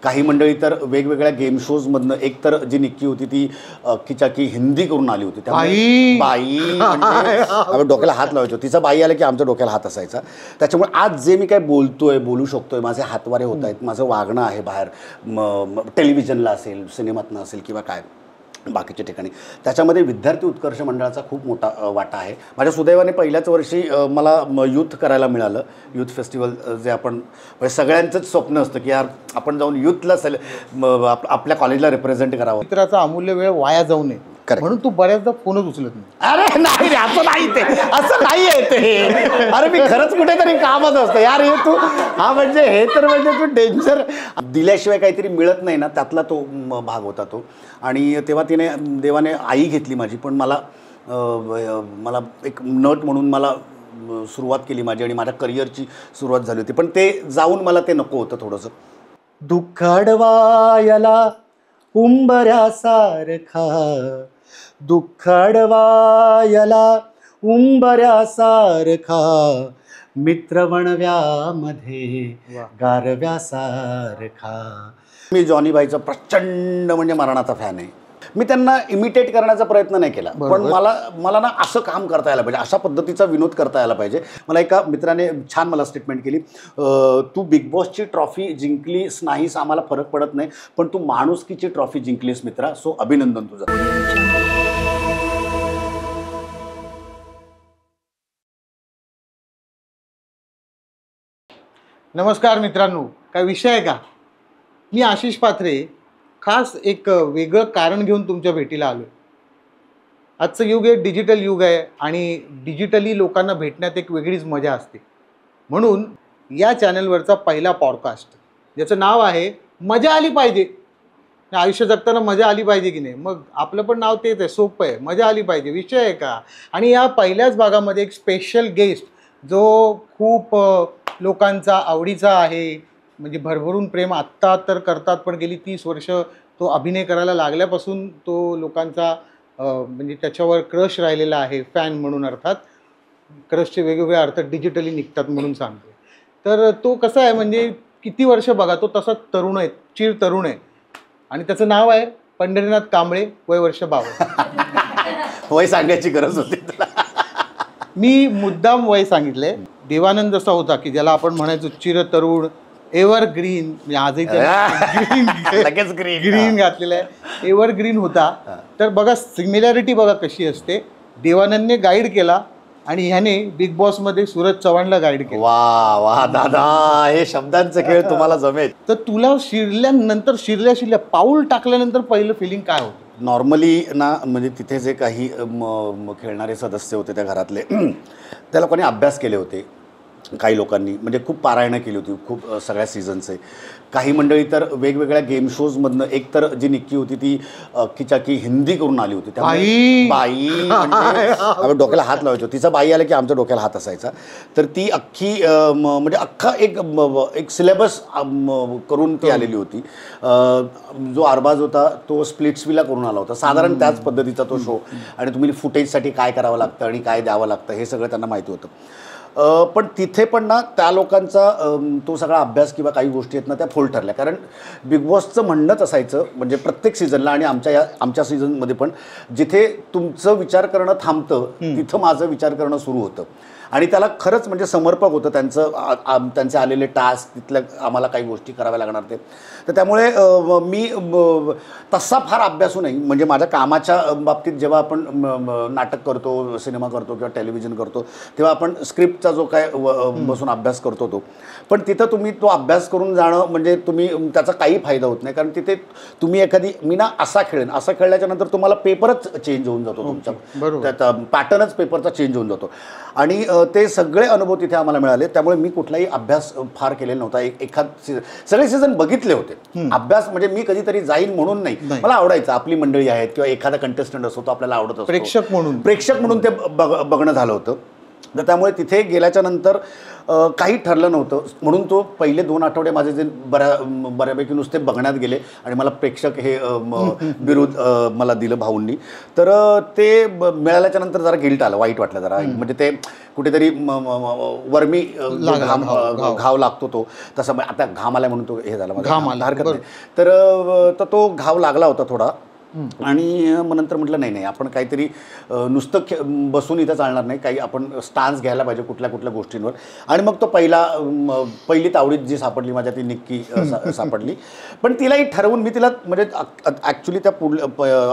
काही मंडळी तर वेगवेगळ्या गेम शोजमधनं एक तर जी निक्की होती ती अख्खीचाकी हिंदी करून आली होती. त्यामुळे बाई म्हणजे डोक्याला हात लावायचो. तिचा बाई आला की आमच्या डोक्याला हात असायचा. त्याच्यामुळे आज जे मी काय बोलतोय, बोलू शकतोय, माझे हातवारे होत आहेत, माझं वागणं आहे बाहेर टेलिव्हिजनला असेल, सिनेमातनं असेल किंवा काय बाकीच्या ठिकाणी, त्याच्यामध्ये विद्यार्थी उत्कर्ष मंडळाचा खूप मोठा वाटा आहे. माझ्या सुदैवाने पहिल्याच वर्षी मला यूथ करायला मिळालं. यूथ फेस्टिवल जे आपण म्हणजे सगळ्यांचंच स्वप्न असतं की यार आपण जाऊन यूथला आपल्या कॉलेजला रिप्रेझेंट करावं. मित्राचा अमूल्य वेळ वाया जाऊ नये म्हणून तू बऱ्याचदा फोनच उचलत नाही. अरे नाही रे, असं नाही, ते असं नाही आहे ते. अरे मी खरंच कुठेतरी कामच असतं यार. हे तू हा म्हणजे हे तर म्हणजे तू डेंजर. दिल्याशिवाय काहीतरी मिळत नाही ना, त्यातला तो भाग होता तो. आणि तेव्हा तिने देवाने आई घेतली माझी, पण मला एक नट म्हणून मला सुरुवात केली माझी आणि माझ्या करिअरची सुरुवात झाली होती. पण ते जाऊन मला ते नको होतं थोडंसं. दुःख अडवायला उंबऱ्यासारखा, दुःख अडवायला उंबऱ्यासारखा, मित्र वणव्यामध्ये गारव्यासारखा. मी जॉनी बाईचा प्रचंड म्हणजे मरणाचा फॅन आहे. मी त्यांना इमिटेट करण्याचा प्रयत्न नाही केला, पण मला ना असं काम करता यायला पाहिजे, अशा पद्धतीचा विनोद करता यायला पाहिजे. मला एका मित्राने छान मला स्टेटमेंट केली, तू बिग बॉसची ट्रॉफी जिंकलीस नाहीस आम्हाला फरक पडत नाही, पण तू माणुसकीची ट्रॉफी जिंकलीस मित्रा, सो अभिनंदन तुझं. नमस्कार मित्रांनो, काय विषय आहे का? मी आशिष पात्रे खास एक वेगळं कारण घेऊन तुमच्या भेटीला आलो. आजचं युग आहे, डिजिटल युग आहे आणि डिजिटली लोकांना भेटण्यात एक वेगळीच मजा असते. म्हणून या चॅनलवरचा पहिला पॉडकास्ट ज्याचं नाव आहे मजा आली पाहिजे. आयुष्य जगताना मजा आली पाहिजे की नाही, मग आपलं पण नाव तेच आहे, सोपं आहे, मजा आली पाहिजे. विषय आहे का? आणि या पहिल्याच भागामध्ये एक स्पेशल गेस्ट जो खूप लोकांचा आवडीचा आहे, म्हणजे भरभरून प्रेम आत्ता तर करतात, पण गेली 30 वर्ष तो अभिनय करायला लागल्यापासून तो लोकांचा म्हणजे त्याच्यावर क्रश राहिलेला आहे, फॅन म्हणून. अर्थात क्रशचे वेगवेगळे अर्थ डिजिटली निघतात म्हणून सांगतो. तर तो कसा आहे म्हणजे किती वर्ष बघा, तो तसा तरुण आहे, चिर तरुण आहे. आणि त्याचं नाव आहे पंढरीनाथ कांबळे, वय वर्ष 52. वय सांगायची गरज होती तुला. मी मुद्दाम वय सांगितलंय. देवानंद असा होता की ज्याला आपण म्हणायचो चिर तरुण, एव्हरग्रीन, म्हणजे आजही ग्रीन घातलेलं आहे, एव्हरग्रीन होता. तर बघा सिमिलॅरिटी बघा कशी असते. देवानंदने गाईड केला आणि ह्याने बिग बॉसमध्ये सूरज चव्हाणला गाईड केलं. वा वा दादा, हे शब्दांचा खेळ तुम्हाला जमेल. तर तुला शिरल्या पाऊल टाकल्यानंतर पहिलं फिलिंग काय होतं? नॉर्मली ना, म्हणजे तिथे जे काही खेळणारे सदस्य होते त्या घरातले, त्या लोकांनी अभ्यास केले होते. काही लोकांनी म्हणजे खूप पारायणं केली होती, खूप सगळ्या सीझनचे. काही मंडळी तर वेगवेगळ्या गेम शोजमधनं एक तर जी निक्की होती ती अख्खीचाकी हिंदी करून आली होती. त्यामुळे बाई म्हणजे डोक्याला हात लावायचो. तिचा बाई आला की आमच्या डोक्याला हात असायचा. तर ती अख्खी म्हणजे अख्खा एक सिलेबस करून ती आलेली होती. जो अरबाज होता तो स्प्लिट्सविला करून आला होता, साधारण त्याच पद्धतीचा तो शो. आणि तुम्ही फुटेजसाठी काय करावं लागतं आणि काय द्यावं लागतं हे सगळं त्यांना माहिती होतं. पण तिथे पण ना त्या लोकांचा तो सगळा अभ्यास किंवा काही गोष्टी आहेत ना त्या फोल ठरल्या. कारण बिग बॉसचं म्हणणंच असायचं, म्हणजे प्रत्येक सीझनला आणि आमच्या सीझनमध्ये पण, जिथे तुमचं विचार करणं थांबतं तिथं माझं विचार करणं सुरू होतं. आणि त्याला खरंच म्हणजे समर्पक होतं त्यांचे आलेले टास्क, तिथल्या आम्हाला काही गोष्टी कराव्या लागणार ते. तर त्यामुळे मी तसा फार अभ्यासू नाही. म्हणजे माझ्या कामाच्या बाबतीत जेव्हा आपण नाटक करतो, सिनेमा करतो किंवा टेलिव्हिजन करतो, तेव्हा आपण स्क्रिप्टचा जो काय बसून अभ्यास करतो तो. पण तिथं तुम्ही तो अभ्यास करून जाणं म्हणजे तुम्ही त्याचा काही फायदा होत नाही. कारण तिथे तुम्ही मी ना असा खेळेन, असं खेळल्याच्या नंतर तुम्हाला पेपरच चेंज होऊन जातो तुमचा, त्यात पॅटर्नच पेपरचा चेंज होऊन जातो. आणि ते सगळे अनुभव तिथे आम्हाला मिळाले. त्यामुळे मी कुठलाही अभ्यास फार केलेला नव्हता. सगळे सीझन बघितले होते. अभ्यास म्हणजे मी कधीतरी जाईन म्हणून नाही, मला आवडायचं. आपली मंडळी आहेत किंवा एखादा कंटेस्टंट असतो तो आपल्याला आवडत असतो, प्रेक्षक म्हणून ते बघणं झालं होतं. तर त्यामुळे तिथे गेल्याच्या नंतर काही ठरलं नव्हतं. म्हणून तो पहिले 2 आठवडे माझे जे बऱ्यापैकी नुसते बघण्यात गेले आणि मला प्रेक्षक हे बिरुद मला दिलं भाऊंनी. तर ते मिळाल्याच्या नंतर जरा गिल्ट आलं, वाईट वाटलं जरा. म्हणजे ते कुठेतरी वर्मी घाव लागतो तो तसा. आता घाम आलाय म्हणून तो हे झाला, हरकत नाही. तर तो घाव लागला होता थोडा. आणि मग नंतर म्हटलं नाही आपण काहीतरी नुसतं बसून इथं चालणार नाही, काही आपण स्टान्स घ्यायला पाहिजे कुठल्या गोष्टींवर. आणि मग तो पहिली तावडीत जी सापडली माझ्या ती निक्की सापडली. पण तिलाही ठरवून मी तिला म्हणजे ॲक्च्युली त्या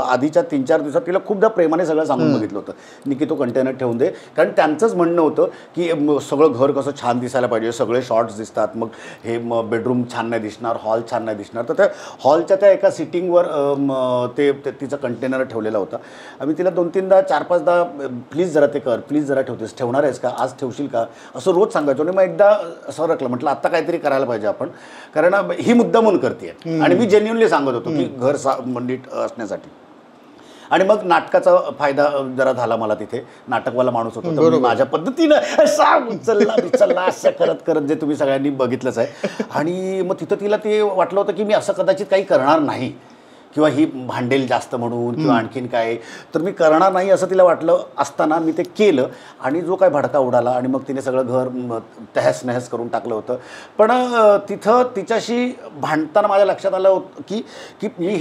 आधीच्या 3-4 दिवसात तिला खूपदा प्रेमाने सगळं सांगून बघितलं होतं, निक्की तो कंटेनर ठेवून दे. कारण त्यांचंच म्हणणं होतं की सगळं घर कसं छान दिसायला पाहिजे, सगळे शॉर्ट्स दिसतात, मग हे बेडरूम छान नाही दिसणार, हॉल छान नाही दिसणार. तर त्या हॉलच्या त्या एका सिटिंगवर तिचा कंटेनर ठेवलेला होता. आम्ही तिला 2-3दा 4-5दा प्लीज जरा ते कर, प्लीज जरा ठेवणार आहेस का, आज ठेवशील का, असं रोज सांगायचो. आणि मग एकदा असं रकलं, म्हटलं आता काहीतरी करायला पाहिजे आपण, कारण ही मुद्दा म्हणून करते. आणि मी जेन्युअनली सांगत होतो की घर नीट असण्यासाठी. आणि मग नाटकाचा फायदा जरा झाला मला. तिथे नाटकवाला माणूस होता, तर माझ्या पद्धतीनं उचलला असं करत करत जे तुम्ही सगळ्यांनी बघितलंच आहे. आणि मग तिथं तिला ते वाटलं होतं की मी असं कदाचित काही करणार नाही, किंवा ही भांडेल जास्त म्हणून किंवा आणखीन काय, तर मी करणार नाही असं तिला वाटलं असताना मी ते केलं. आणि जो काय भडका उडाला आणि मग तिने सगळं घर तहस नहस करून टाकलं होतं. पण तिथं तिच्याशी भांडताना माझ्या लक्षात आलं होतं की मी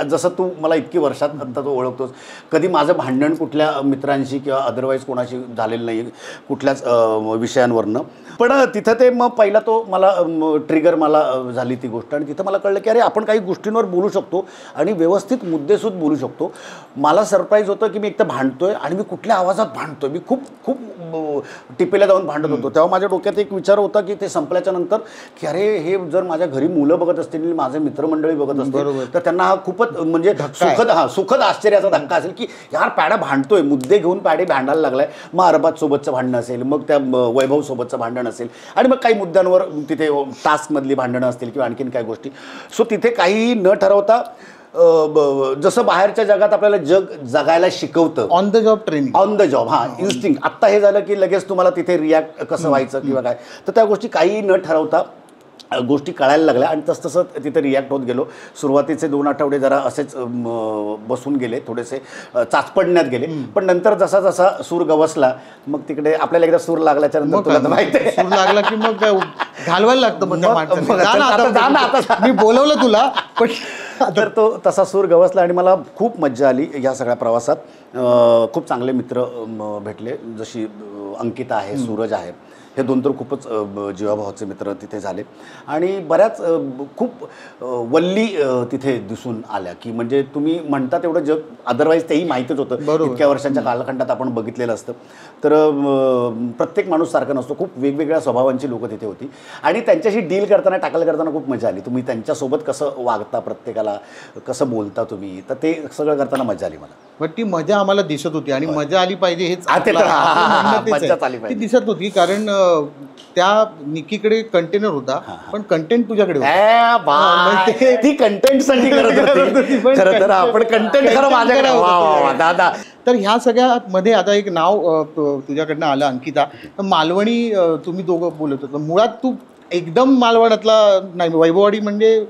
जसं तू मला इतकी वर्षात नंतर तो ओळखतोस, कधी माझं भांडण कुठल्या मित्रांशी किंवा अदरवाईज कोणाशी झालेलं नाही कुठल्याच विषयांवरनं. पण तिथं ते मग पहिला तो मला ट्रिगर मला झाली ती गोष्ट. आणि तिथं मला कळलं की अरे आपण काही गोष्टींवर बोलू शकतो आणि व्यवस्थित मुद्देसूद बोलू शकतो. मला सरप्राईज होतं की मी एक तर भांडतोय आणि मी कुठल्या आवाजात भांडतोय. मी खूप टिपेला जाऊन भांडत होतो. तेव्हा माझ्या डोक्यात एक विचार होता की ते संपल्याच्या नंतर की अरे हे जर माझ्या घरी मुलं बघत असतील, माझे मित्रमंडळी बघत असतील, तर त्यांना हा खूपच म्हणजे सुखद आश्चर्याचा धक्का असेल की यार पॅडा भांडतोय, मुद्दे घेऊन पॅडे भांडायला लागलाय. मग अरबाज सोबतचं भांडणं असेल, मग त्या वैभव सोबतचं भांडण असेल, आणि मग काही मुद्द्यांवर तिथे टास्कमधली भांडणं असतील किंवा आणखीन काही गोष्टी. सो तिथे काही न ठरवता जसं बाहेरच्या जगात आपल्याला जग जगायला शिकवतं, ऑन द जॉब इन्स्टिंक्ट. आत्ता हे झालं की लगेच तुम्हाला तिथे रिॲक्ट कसं व्हायचं किंवा काय, तर त्या गोष्टी काही न ठरवता गोष्टी कळायला लागल्या आणि तसतसं तिथे रिॲक्ट होत गेलो. सुरुवातीचे 2 आठवडे जरा असेच बसून गेले, थोडेसे चाचपडण्यात गेले. पण नंतर जसा जसा सूर गवसला, मग तिकडे आपल्याला एकदा सूर लागल्याच्या नंतर तुला माहिती आहे सूर लागला की मग घालवायला लागतं. मी बोलवलं तुला पण तर तो तसा सूर गवसला आणि मला खूप मज्जा आली या सगळ्या प्रवासात. खूप चांगले मित्र भेटले, जशी अंकिता आहे, सूरज आहे, हे 2 तर खूपच जीवाभावाचे मित्र तिथे झाले. आणि बऱ्याच खूप वल्ली तिथे दिसून आल्या की म्हणजे तुम्ही म्हणता तेवढं जग अदरवाईज तेही माहीतच होतं, इतक्या वर्षांच्या कालखंडात आपण बघितलेलं असतं. तर प्रत्येक माणूस सारखा नसतो, खूप वेगवेगळ्या स्वभावांची लोकं तिथे होती. आणि त्यांच्याशी डील करताना टॅकल करताना खूप मजा आली. तुम्ही त्यांच्यासोबत कसं वागता, प्रत्येकाला कसं बोलता तुम्ही, तर ते सगळं करताना मजा आली मला. पण ती मजा आम्हाला दिसत होती आणि मजा आली पाहिजे हेच ती दिसत होती. कारण त्या निक्कीकडे कंटेनर होता पण कंटेंट तुझ्याकडे होता. ती कंटेंटसाठी करत होती खरं तर. आपण कंटेंट खरं माझ्याकडे दादा. तर ह्या सगळ्यामध्ये आता एक नाव तुझ्याकडनं आलं, अंकिता. तर मालवणी तुम्ही दोघं बोलत होतो. मुळात तू एकदम मालवणातला नाही, वैभववाडी म्हणजे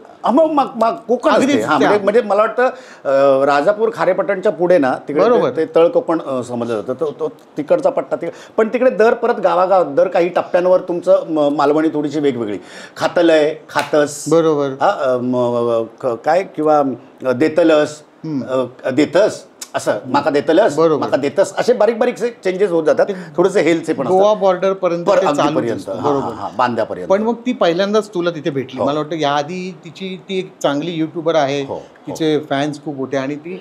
कोकण म्हणजे मला वाटतं राजापूर खारेपटणच्या पुढे ना तिकडे ते तळ कोकण समजलं जातं. तो तिकडचा पट्टा पण तिकडे दर परत गावागाव दर काही टप्प्यांवर तुमचं मालवणी थोडीशी वेगवेगळी. खातलय, खातस, बरोबर, काय किंवा देतलस, देतस, असं माका देतलस, माका देतस, असे बारीक बारीक चेंजेस होत जातात. थोडेसे हेल्थचे पण गोवा बॉर्डर पर्यंत बांद्यापर्यंत. पण मग ती पहिल्यांदाच तुला तिथे भेटली. मला वाटतं याआधी ती एक चांगली युट्यूबर आहे, तिचे फॅन्स खूप होते. आणि ती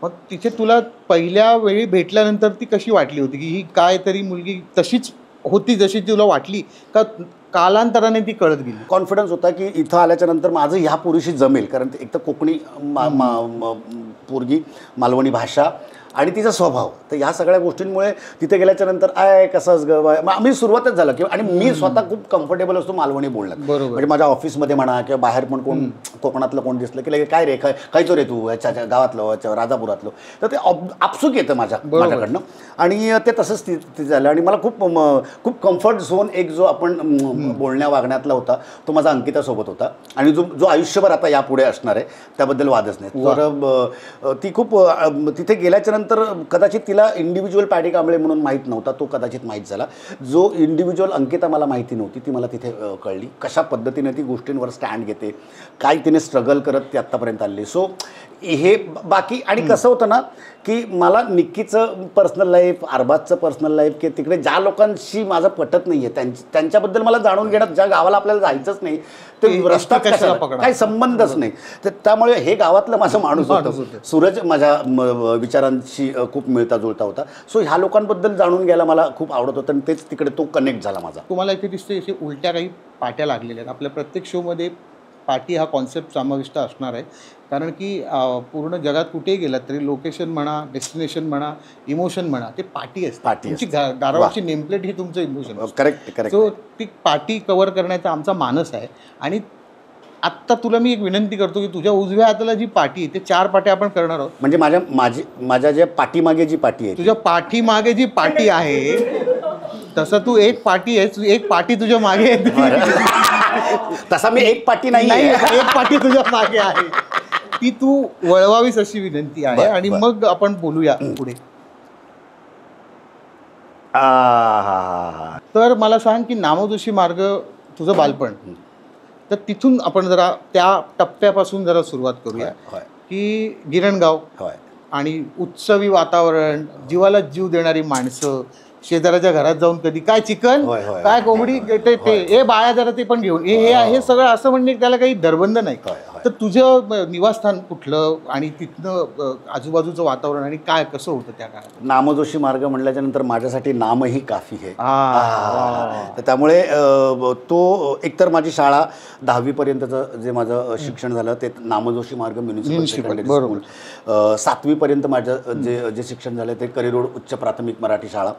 मग तिथे तुला पहिल्या वेळी भेटल्यानंतर ती कशी वाटली होती की ही काय तरी मुलगी तशीच होती जशी तुला वाटली का कालांतराने ती कळत गेली? कॉन्फिडन्स होता की इथं आल्याच्या नंतर माझं ह्या पोरीशी जमेल, कारण एक तर कोकणी पोरगी, मालवणी भाषा आणि तिचा स्वभाव. तर ह्या सगळ्या गोष्टींमुळे तिथे गेल्याच्या नंतर कसंच ग आम्ही सुरुवातच झालं की. आणि मी स्वतः खूप कम्फर्टेबल असतो मालवणी बोलण्यात. म्हणजे माझ्या ऑफिसमध्ये म्हणा किंवा बाहेर पण कोकणातलं कोण दिसलं की लगेच काय रे खायचो रे तू याच्या गावातलं याच्या राजापुरातलं, तर ते आपसुक येतं माझ्याकडनं. आणि ते तसंच ते झालं. आणि मला खूप कम्फर्ट झोन एक जो आपण बोलण्या वागण्यातला होता तो माझा अंकितासोबत होता. आणि जो आयुष्यभर आता यापुढे असणार आहे त्याबद्दल वादच नाही. तर ती खूप तिथे गेल्याच्या नंतर कदाचित तिला इंडिव्हिज्युअल पॅडी कांबळे म्हणून माहीत नव्हता, तो कदाचित माहीत झाला. जो इंडिव्हिज्युअल अंकिता मला माहिती नव्हती ती मला तिथे कळली. कशा पद्धतीने ती गोष्टींवर स्टँड घेते, काय तिने स्ट्रगल करत ती आत्तापर्यंत आली. सो हे बाकी. आणि कसं होतं ना की मला निक्कीचं पर्सनल लाईफ, अरबाजचं पर्सनल लाईफ, की तिकडे ज्या लोकांशी माझं पटत नाही आहे त्यांच्याबद्दल मला जाणून घेण्यात, ज्या गावाला आपल्याला जायचंच नाही ते रस्ता कशाला काही संबंधच नाही. तर त्यामुळे हे गावातलं माझं माणूस होतं. सूरज माझ्या विचारांशी खूप मिळता जुळता होता. सो ह्या लोकांबद्दल जाणून घ्यायला मला खूप आवडत होतं आणि तेच तिकडे तो कनेक्ट झाला माझा. तुम्हाला इथे दिसते असे उलट्या काही पाट्या लागलेल्या आहेत. आपल्या प्रत्येक शोमध्ये पार्टी हा कॉन्सेप्ट समाविष्ट असणार आहे, कारण की पूर्ण जगात कुठेही गेलात तरी लोकेशन म्हणा, डेस्टिनेशन म्हणा, इमोशन म्हणा, ते पार्टी असते. तुमची दारावरची नेमप्लेट ही तुमचं इमोशन. करेक्ट. सो ती पार्टी कव्हर करण्याचा आमचा मानस आहे. आणि आत्ता तुला मी एक विनंती करतो की तुझ्या उजव्या हाताला जी पाटी आहे ते 4 पाट्या आपण करणार आहोत. म्हणजे माझ्या ज्या पाठीमागे जी पाटी आहे, तुझ्या पाठीमागे जी पाटी आहे तसं तू एक पाटी आहे, एक पाटी तुझ्या मागे आहे. तसा मी एक पाटी नाही, एक पाटी तुझ्या मागे आहे, ती तू वळवावीस अशी विनंती आहे. आणि मग आपण बोलूया पुढे. तर मला सांग की नामोजोशी मार्ग तुझं बालपण, तर तिथून आपण जरा त्या टप्प्यापासून जरा सुरुवात करूया. की गिरणगाव आणि उत्सवी वातावरण, जीवाला जीव देणारी माणसं, शेजाऱ्याच्या घरात जाऊन कधी काय चिकन, काय कोंबडी, ते बाळा जरा ते पण घेऊन हे सगळं असं म्हणणे त्याला काही दरबंध नाही. तर तुझं निवासस्थान कुठलं आणि तिथनं आजूबाजूचं वातावरण आणि काय कसं होतं त्या काळात? नामजोशी मार्ग म्हटल्याच्या नंतर माझ्यासाठी नामही काफी आहे. तर त्यामुळे तो एकतर माझी शाळा 10वी पर्यंतचं जे माझं शिक्षण झालं ते नामजोशी मार्ग म्युनिसिपल सेकंडरी स्कूल. 7वी पर्यंत माझं जे शिक्षण झालं ते करी रोड उच्च प्राथमिक मराठी शाळा,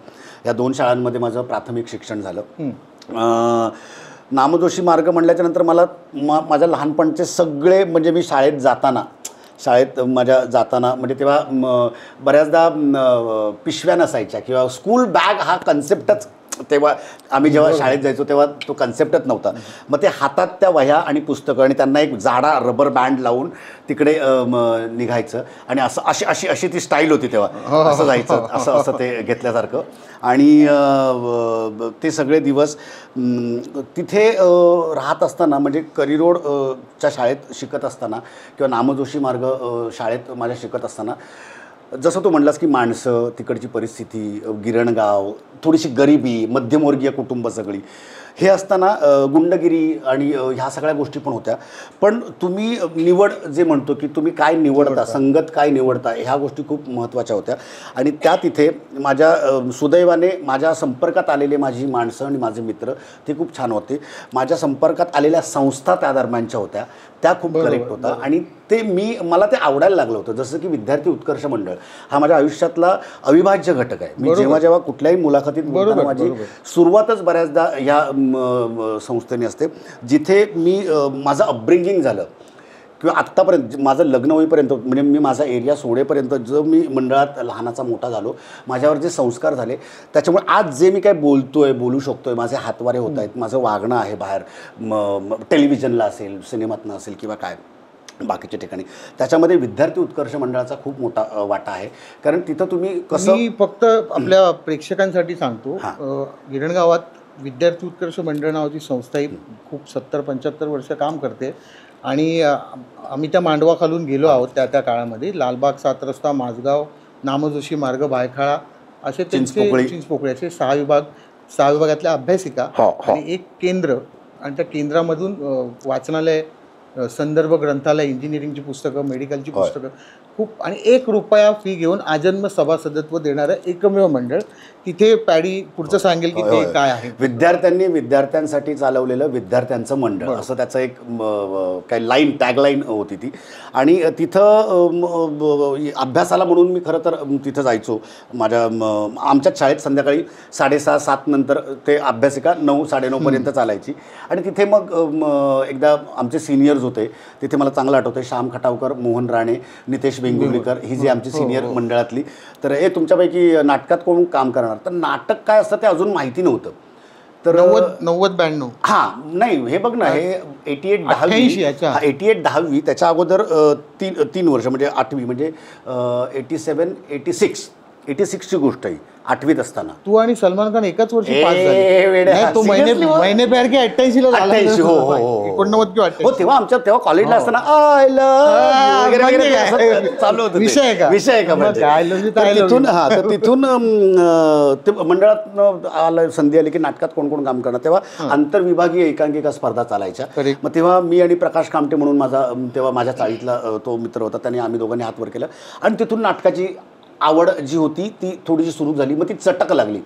या 2 शाळांमध्ये माझं प्राथमिक शिक्षण झालं. नामजोशी मार्ग म्हटल्याच्या नंतर मला माझ्या लहानपणचे सगळे म्हणजे मी शाळेत माझ्या जाताना म्हणजे तेव्हा बऱ्याचदा पिशव्या नसायच्या किंवा स्कूल बॅग हा कन्सेप्टच तेव्हा आम्ही जेव्हा शाळेत जायचो तेव्हा तो कन्सेप्टच नव्हता. मग ते हातात त्या वह्या आणि पुस्तकं आणि त्यांना एक जाडा रबर बँड लावून तिकडे निघायचं आणि अशी ती स्टाईल होती तेव्हा, असं जायचं असं ते घेतल्यासारखं. आणि ते सगळे दिवस तिथे राहत असताना म्हणजे करी रोडच्या शाळेत शिकत असताना किंवा नामजोशी मार्ग शाळेत माझ्या शिकत असताना जसं तू म्हणलास की माणसं, तिकडची परिस्थिती, गिरणगाव, थोडीशी गरिबी, मध्यमवर्गीय कुटुंब सगळी, हे असताना गुंडगिरी आणि ह्या सगळ्या गोष्टी पण होत्या. पण तुम्ही निवड जे म्हणतो की तुम्ही काय निवडता, संगत काय निवडता, ह्या गोष्टी खूप महत्त्वाच्या होत्या. आणि त्या तिथे माझ्या सुदैवाने माझ्या संपर्कात आलेले माझी माणसं आणि माझे मित्र ते खूप छान होते. माझ्या संपर्कात आलेल्या संस्था त्या दरम्यानच्या होत्या, त्या खूप करेक्ट होता. आणि ते मला ते आवडायला लागलं होतं. जसं की विद्यार्थी उत्कर्ष मंडळ हा माझ्या आयुष्यातला अविभाज्य घटक आहे. मी जेव्हा कुठल्याही मुलाखतीत बोलताना माझी सुरुवातच बऱ्याचदा ह्या संस्थेने असते जिथे माझं अपब्रिंगिंग झालं किंवा आत्तापर्यंत माझं लग्न होईपर्यंत म्हणजे मी माझा एरिया सोडेपर्यंत जो मी मंडळात लहानाचा मोठा झालो, माझ्यावर जे संस्कार झाले त्याच्यामुळे आज जे मी काय बोलू शकतोय, माझे हातवारे होत आहेत, माझं वागणं आहे बाहेर टेलिव्हिजनला असेल, सिनेमातनं असेल किंवा काय बाकीच्या ठिकाणी, त्याच्यामध्ये विद्यार्थी उत्कर्ष मंडळाचा खूप मोठा वाटा आहे. कारण तिथं तुम्ही कसं, मी फक्त आपल्या प्रेक्षकांसाठी सांगतो, गिरणगावात विद्यार्थी उत्कर्ष मंडळ नावाची संस्था ही खूप 70-75 वर्ष काम करते. आणि आम्ही त्या मांडवाखालून गेलो आहोत त्या काळामध्ये. लालबाग, 7 रस्ता, माझगाव, नामजोशी मार्ग, बायखाळा असे चिंचपोकळ्याचे 6 विभागातल्या अभ्यासिका आणि एक केंद्र, आणि त्या केंद्रामधून वाचनालय, संदर्भ ग्रंथालय, इंजिनिअरिंगची पुस्तकं, मेडिकलची पुस्तकं खूप, आणि ₹1 फी घेऊन आजन्म सभासदत्व देणारं एकमेव मंडळ. तिथे पॅडी पुढचं सांगेल की ते काय आहे. विद्यार्थ्यांसाठी चालवलेलं विद्यार्थ्यांचं मंडळ असं त्याचं एक काय टॅगलाईन होती ती. आणि तिथं अभ्यासाला म्हणून मी खरं तर तिथं जायचो. आमच्याच शाळेत संध्याकाळी 6:30-7 नंतर ते अभ्यासिका 9-9:30 पर्यंत चालायची. आणि तिथे मग एकदा आमचे सिनियर्स होते तिथे मला चांगलं आठवतं श्याम खटावकर, मोहन राणे, नितेश वेंगुर्लेकर ही जी आमची सिनियर मंडळातली. तर हे तुमच्यापैकी नाटकात कोण काम करणार, तर नाटक काय असतं ते अजून माहिती नव्हतं. तर 90-92 हां नाही हे बघ ना, हे 88 88 याच्या. 10वी 88 10वी त्याच्या अगोदर तीन वर्ष म्हणजे 8वी म्हणजे 87 86ची गोष्ट आहे, 8वीत असताना. तू आणि सलमान खान एकाच वर्षी पास ए, वेड्या. झाले. तो Seriously बोल. महिने प्यार के 88 ला झाला. 88, हो, हो, हो. 89 किंवा 88. हो तेव्हा कॉलेजला असताना आय लव्ह चालू होतं ते. विषय आहे का? विषय आहे का मग म्हणजे? काय love you तर तर I love तिथून you. तर तिथून ते मंडळात आलं, संधी आली की नाटकात कोण कोण काम करणार. तेव्हा आंतरविभागीय एकांकिका स्पर्धा चालायच्या. Correct. मग तेव्हा मी आणि प्रकाश कामटे म्हणून तेव्हा माझ्या चाळीतला तो मित्र होता, त्याने आम्ही दोघांनी हात वर केलं आणि तिथून नाटकाची आवड जी होती ती थोडीशी सुरू झाली. मग ती चटक लागली.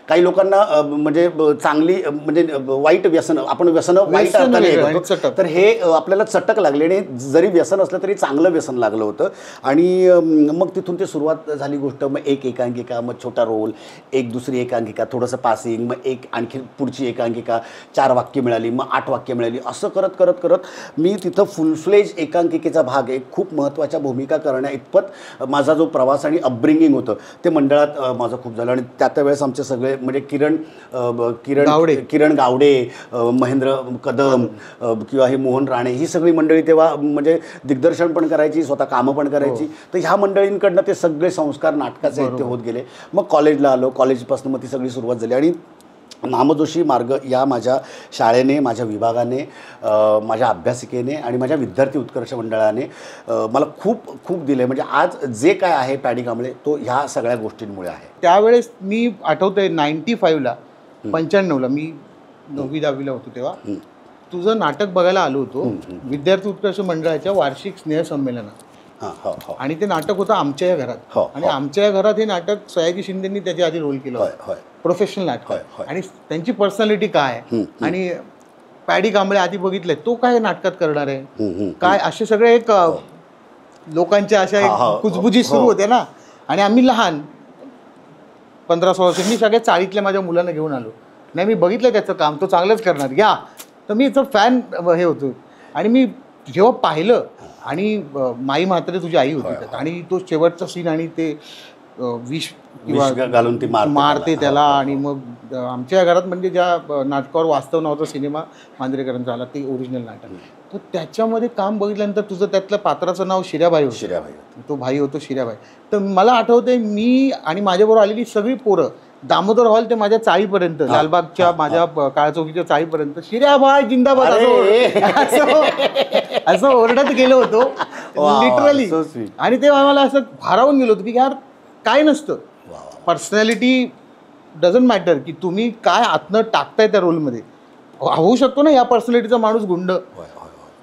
काही लोकांना म्हणजे चांगली म्हणजे वाईट व्यसन, आपण व्यसन वाईट अर्थाने हे करतो. तर हे आपल्याला चटक लागली आणि जरी व्यसन असलं तरी चांगलं व्यसन लागलं होतं. आणि मग तिथून ते सुरुवात झाली गोष्ट. मग एक एकांकिका, मग छोटा रोल, एक दुसरी एकांकिका, थोडंसं पासिंग, मग एक आणखी पुढची एकांकिका, 4 वाक्य मिळाली, मग 8 वाक्य मिळाली. असं करत करत करत मी तिथं फुलफ्लेज एकांकिकेचा भाग एक खूप महत्त्वाच्या भूमिका करण्या इतपत माझा जो प्रवास आणि अपब्रिंगिंग होतं ते मंडळात माझं खूप झालं. आणि त्यावेळेस आमचे सगळे म्हणजे किरण गावडे, महेंद्र कदम किंवा हे मोहन राणे ही सगळी मंडळी तेव्हा म्हणजे दिग्दर्शन पण करायची, स्वतः कामं पण करायची. तर ह्या मंडळींकडनं ते सगळे संस्कार नाटकाचे इथे होत गेले. मग कॉलेजला आलो, कॉलेजपासून मग ती सगळी सुरुवात झाली. आणि नामजोशी मार्ग या माझ्या शाळेने, माझ्या विभागाने, माझ्या अभ्यासिकेने आणि माझ्या विद्यार्थी उत्कर्ष मंडळाने मला खूप खूप दिले. म्हणजे आज जे काय आहे पॅडी कांबळे तो ह्या सगळ्या गोष्टींमुळे आहे. त्यावेळेस मी आठवतोय 95ला 95ला मी 9वी-10वीला होतो तेव्हा तुझं नाटक बघायला आलो होतो विद्यार्थी उत्कर्ष मंडळाच्या वार्षिक स्नेहसंमेलनात. आणि ते नाटक होतं आमच्या या घरात. आणि आमच्या या घरात हे नाटक सयाजी शिंदेंनी त्याच्या आधी रोल केलं होतं, प्रोफेशनल नाटक. आणि त्यांची पर्सनॅलिटी काय आणि पॅडी कांबळे आधी बघितलंय तो काय नाटकात करणार आहे काय, असे सगळे एक लोकांच्या अशा एक कुजबुजी सुरू होत्या ना. आणि आम्ही लहान 15-16 वर्ष, मी सगळ्या चाळीतल्या माझ्या मुलांना घेऊन आलो. नाही मी बघितलं त्याचं काम, तो चांगलंच करणार या. तर मी याचं फॅन हे होतो. आणि मी जेव्हा पाहिलं आणि माई म्हात्रे तुझी आई होती त्यात, आणि तो शेवटचा सीन आणि ते विष घालून ती मारते त्याला. आणि मग आमच्या घरात म्हणजे ज्या नाटकावर वास्तव नावाचा सिनेमा मांजरेकरांचा आला, ते ओरिजिनल नाटक. तर त्याच्यामध्ये काम बघितल्यानंतर तुझं त्यातल्या पात्राचं नाव शिर्याबाई होतं. शिर्याबाई, तो भाई होतो शिर्याबाई. तर मला आठवतंय मी आणि माझ्याबरोबर आलेली सगळी पोरं दामोदर हॉल ते माझ्या चाळीपर्यंत, लालबागच्या माझ्या काळचौकीच्या चाळीपर्यंत शिर्याबाई जिंदाबाद असं ओरडत गेलो होतो लिटरली. आणि तेव्हा मला असं भारावून गेलो होतो की यार काय नसतं, पर्सनॅलिटी डझंट मॅटर, की तुम्ही काय आतनं टाकताय त्या रोलमध्ये. होऊ शकतो ना या पर्सनॅलिटीचा माणूस गुंड.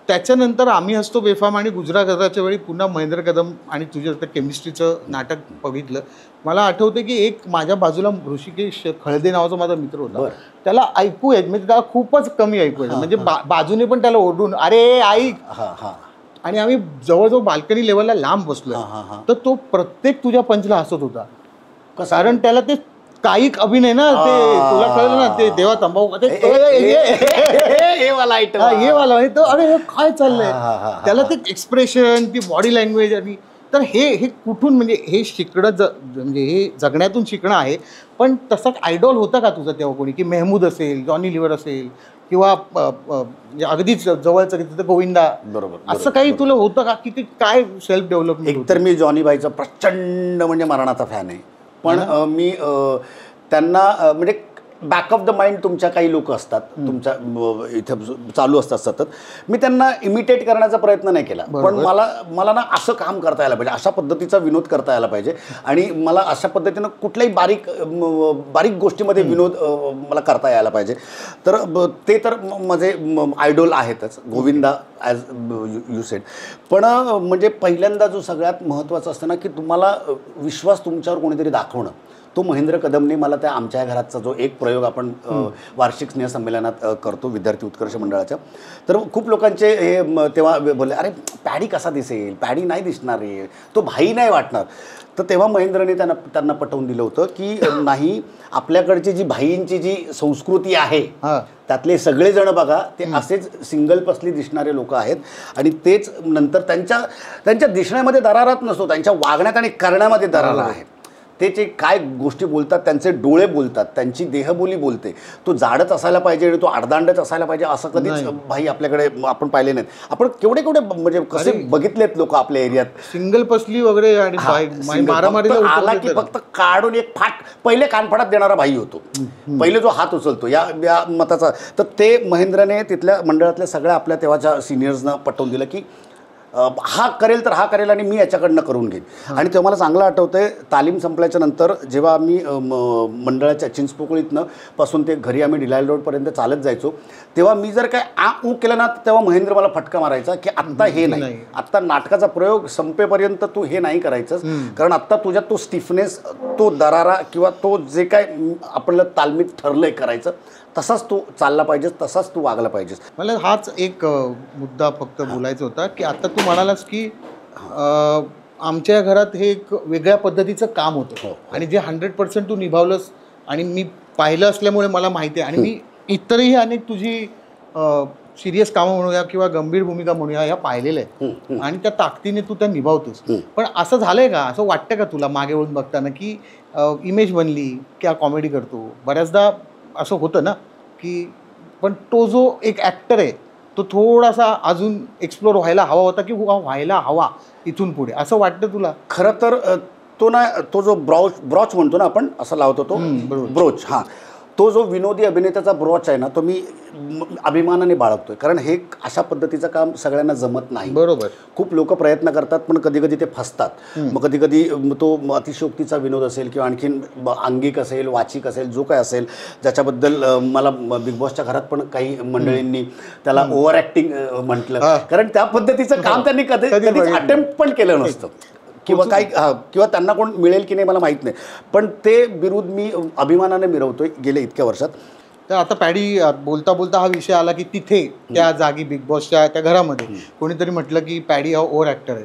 त्याच्यानंतर आम्ही हसतो बेफाम आणि गुजरागजाच्या वेळी पुन्हा महेंद्र कदम आणि तुझ्या केमिस्ट्रीचं नाटक बघितलं. मला आठवतं की एक माझ्या बाजूला ऋषिकेश खळदे नावाचा माझा मित्र होता, त्याला ऐकू येत म्हणजे त्याला खूपच कमी ऐकू येत, म्हणजे बाजूने पण त्याला ओरडून अरे ऐक. आणि आम्ही जवळजवळ बाल्कनी लेवलला लांब बसलोय. तर तो प्रत्येक तुझ्या पंचला हसत होता, कारण त्याला ते कायिक अभिनय ना, ते तुला कळलं ना, ते देवा तंबाखू हे वाला तो अरे काय चाललंय, त्याला ते एक्सप्रेशन, ती बॉडी लँग्वेज. आणि तर हे कुठून म्हणजे हे शिकणं म्हणजे हे जगण्यातून शिकणं आहे. पण तसा आयडॉल होता का तुझा तेव्हा कोणी, की मेहमूद असेल, जॉनी लिव्हर असेल, किंवा अगदीच जवळचं तिथं गोविंदा, बरोबर, असं काही तुला होतं का, की काय सेल्फ डेव्हलपमेंट? एकतर मी जॉनी बाईचा प्रचंड म्हणजे मरणाचा फॅन आहे. पण मी त्यांना म्हणजे बॅक ऑफ द माइंड तुमच्या काही लोक असतात, तुमच्या इथं चालू असतात सतत. मी त्यांना इमिटेट करण्याचा प्रयत्न नाही केला, पण मला ना असं काम करता यायला पाहिजे, अशा पद्धतीचा विनोद करता यायला पाहिजे. आणि मला अशा पद्धतीनं कुठल्याही बारीक गोष्टीमध्ये विनोद मला करता यायला पाहिजे. तर ते तर माझे आयडॉल आहेतच, गोविंदा ॲज यू सेड. पण म्हणजे पहिल्यांदा जो सगळ्यात महत्त्वाचं असतं ना, की तुम्हाला विश्वास तुमच्यावर कोणीतरी दाखवणं. तो महेंद्र कदमने मला त्या आमच्या घराचा जो एक प्रयोग आपण वार्षिक स्नेहसंमेलनात करतो विद्यार्थी उत्कर्ष मंडळाच्या, तर खूप लोकांचे हे तेव्हा बोलले, अरे पॅडी कसा दिसेल, पॅडी नाही दिसणार रे, तो भाई नाही वाटणार. तर तेव्हा महेंद्रने त्यांना पटवून दिलं होतं की नाही, आपल्याकडची जी भाईंची जी संस्कृती आहे त्यातले सगळेजण बघा ते असेच सिंगल पसली दिसणारे लोक आहेत आणि तेच नंतर त्यांच्या दिसण्यामध्ये दरारात नसतो, त्यांच्या वागण्यात आणि करण्यामध्ये दरारा आहे. ते जे काय गोष्टी बोलतात, त्यांचे डोळे बोलतात, त्यांची देहबोली बोलते. तो जाडच असायला पाहिजे आणि तो आडदांडच असायला पाहिजे असं कधीच भाई आपल्याकडे आपण पाहिले नाहीत. आपण केवढे म्हणजे कसे बघितलेत लोक आपल्या एरियात, सिंगल पसली वगैरे आणि मारामारीला आला की फक्त काढून एक फाट पहिले कानफडात देणारा भाई होतो, पहिले जो हात उचलतो या मताचा. तर ते महेंद्रने तिथल्या मंडळातल्या सगळ्या आपल्या तेव्हाच्या सिनियर्सना पटवून दिलं की हा करेल तर हा करेल आणि मी याच्याकडनं करून घेईन. आणि तेव्हा मला चांगलं आठवतंय, तालीम संपल्याच्या नंतर जेव्हा आम्ही मंडळाच्या चिंचपोकळीतनं पासून ते घरी आम्ही डिलायल रोडपर्यंत चालत जायचो, तेव्हा मी जर काय ऊ केलं ना, तेव्हा महेंद्र मला फटका मारायचा की आत्ता हे नाही, आत्ता नाटकाचा प्रयोग संपेपर्यंत तू हे नाही करायचंस, कारण आत्ता तुझ्यात तो स्टिफनेस, तो दरारा किंवा तो जे काय आपलं तालमीत ठरलंय करायचं तसाच तू चालला पाहिजेस, तसाच तू वागला पाहिजेस. मला हाच एक मुद्दा फक्त बोलायचा होता की आता तू म्हणालास की आमच्या घरात हे एक वेगळ्या पद्धतीचं काम होतं आणि जे 100% तू निभावलंस आणि मी पाहिलं असल्यामुळे मला माहिती आहे. आणि मी इतरही अनेक तुझी सिरियस कामं म्हणूया किंवा गंभीर भूमिका म्हणूया ह्या पाहिलेल्या आहेत आणि त्या ताकदीने तू त्या निभावतोस. पण असं झालंय का, असं वाटतं का तुला मागे वळून बघताना की इमेज बनली की हा कॉमेडी करतो? बऱ्याचदा असं होतं ना की पण तो जो एक ॲक्टर आहे तो थोडासा अजून एक्सप्लोर व्हायला हवा होता की व्हायला हवा इथून पुढे, असं वाटतं तुला? खरं तर तो जो ब्रॉच म्हणतो ना आपण, असं लावतो तो ब्रोच, हां, तो जो विनोदी अभिनेत्याचा ब्रॉच आहे ना, तो मी अभिमानाने बाळगतोय. कारण हे अशा पद्धतीचं काम सगळ्यांना जमत नाही. बरोबर, खूप लोक प्रयत्न करतात पण कधी कधी ते फसतात. मग कधी कधी तो अतिशयोक्तीचा विनोद असेल किंवा आणखीन अंगिक असेल, वाचिक असेल, जो काय असेल, ज्याच्याबद्दल मला बिग बॉसच्या घरात पण काही मंडळींनी त्याला ओव्हर ॲक्टिंग म्हटलं, कारण त्या पद्धतीचं काम त्यांनी कधी अटेम्प्ट पण केलं नसतं किंवा काही किंवा त्यांना कोण मिळेल की नाही मला माहीत नाही, पण ते विरुद्ध मी अभिमानाने मिरवतोय गेल्या इतक्या वर्षात. तर आता पॅडी बोलता बोलता हा विषय आला की तिथे त्या जागी बिग बॉसच्या त्या घरामध्ये कोणीतरी म्हटलं की पॅडी हा ओव्हर ॲक्टर आहे.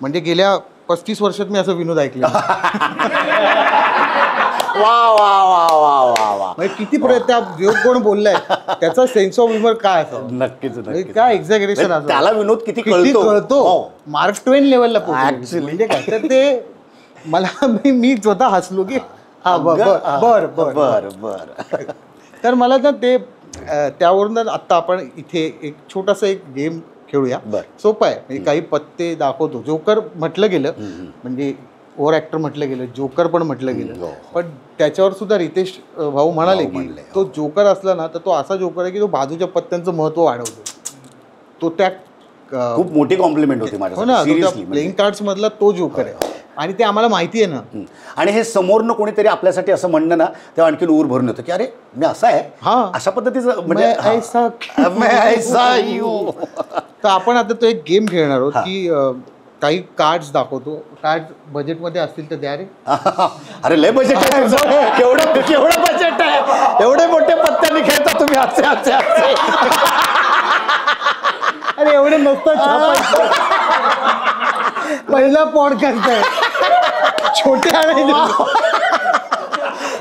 म्हणजे गेल्या 35 वर्षात मी असं विनोद ऐकलं. वा वा वा वा वा वा, म्हणजे किती प्रयत्न, जो कोण बोललाय त्याचा सेन्स ऑफ ह्युमर काय असं, नक्कीच काय एक्झॅगरेशन असं, त्याला विनोद किती कळतो, मार्क ट्वेन लेवलला पोहोचतो. म्हणजे काय तर ते मला मी स्वतः हसलो की हा बर बर बर बर. तर मला ना ते त्यावरून आत्ता आपण इथे एक छोटासा एक गेम खेळूया. सोपं आहे, म्हणजे काही पत्ते दाखवतो. जोकर म्हटलं गेलं, म्हणजे ओव्हर ॲक्टर म्हटलं गेलं, जोकर पण म्हटलं गेलं, पण त्याच्यावर सुद्धा रितेश भाऊ म्हणाले की तो जोकर असला ना तर तो असा जोकर आहे की तो बाजूच्या पत्त्यांचं महत्त्व वाढवतो. तो त्या खूप मोठी कॉम्प्लिमेंट होती माझ्या प्लेइंग कार्ड्स मधला तो जोकर आहे आणि ते आम्हाला माहिती आहे ना. आणि हे समोरनं कोणीतरी आपल्यासाठी असं म्हणणं ना, तेव्हा आणखीन ऊर भरून येतं की अरे मी असा आहे, अशा पद्धतीचं म्हणजे तर आपण आता तो एक गेम खेळणार आहोत की काही कार्ड्स दाखवतो. कार्ड बजेटमध्ये असतील तर द्या रे. अरे लय बजेट आहे तुमचं, केवढं बजेट आहे, एवढे मोठे पत्त्यांनी खेळता तुम्ही. असे अरे एवढे नसतं, पहिला पॉडकास्ट आहे, छोटे आणायचे.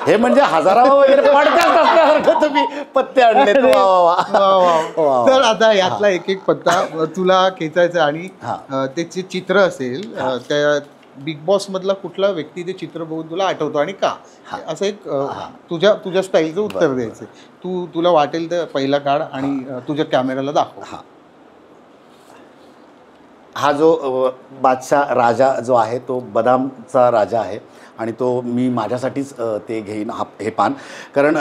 हे म्हणजे हजारावा वगैरे पॉडकास्ट असल्यासारखं तुम्ही पत्ते आणले. तर आता यातला एक एक पत्ता तुला खेचायचा आणि त्याचे चित्र असेल, त्या बिग बॉस मधला कुठला व्यक्ती ते चित्र बघून तुला आठवतो आणि का, असं एक तुझ्या स्टाईलचं उत्तर द्यायचं. तुला वाटेल तर पहिला काढ आणि तुझ्या कॅमेराला दाखव. हा जो बादशाह राजा जो आहे तो बदामचा राजा आहे आणि तो मी माझ्यासाठीच ते घेईन हे पान, कारण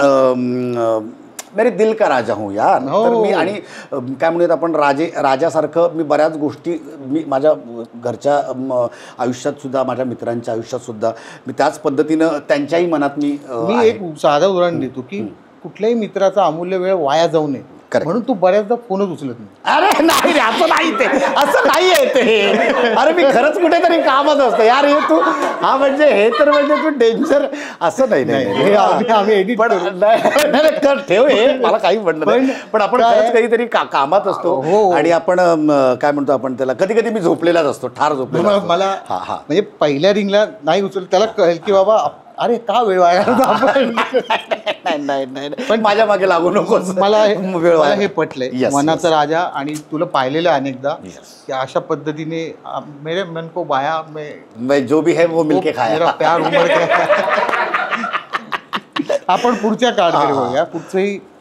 मेरे दिल का राजा हूँ यार. तर मी आणि काय म्हणूयात आपण राजासारखं मी बऱ्याच गोष्टी मी माझ्या घरच्या आयुष्यात सुद्धा, माझ्या मित्रांच्या आयुष्यात सुद्धा मी त्याच पद्धतीनं त्यांच्याही मनात मी एक साधं उदाहरण देतो की कुठल्याही मित्राचा अमूल्य वेळ वाया जाऊ नये Correct. म्हणून तू बऱ्याचदा फोनच उचलत नाही. अरे नाही रे, असं नाही ते, असं नाही आहे ते. अरे मी खरंच कुठेतरी कामच असतं यार, हे तू हा म्हणजे हे तर म्हणजे तू डेंजर असं नाही. हे आम्ही edit पण करू. नाही कर, ठेव हे, मला काही म्हणलं नाही. पण आपण काय? खरंच काहीतरी कामात असतो. हो. आणि आपण काय म्हणतो आपण त्याला, कधी कधी मी झोपलेलाच असतो, ठार झोपलेला असतो. मला हा हा म्हणजे पहिल्या रिंगला नाही उचल, त्याला कळेल की बाबा अरे का वेळ वाया घालवतो आपण. नाही पण माझ्या मागे लागू नकोस. मला वेळ मला वाया. हे पटलंय, Yes, मनाचा yes. राजा. आणि तुला पाहिलेलं अनेकदा Yes. की अशा पद्धतीने मेरे मन को बाया मैं जो भी है वो मिलके खाया. मेरा प्यार उमड़ गया. आपण पुढच्या कार्ड बघूया.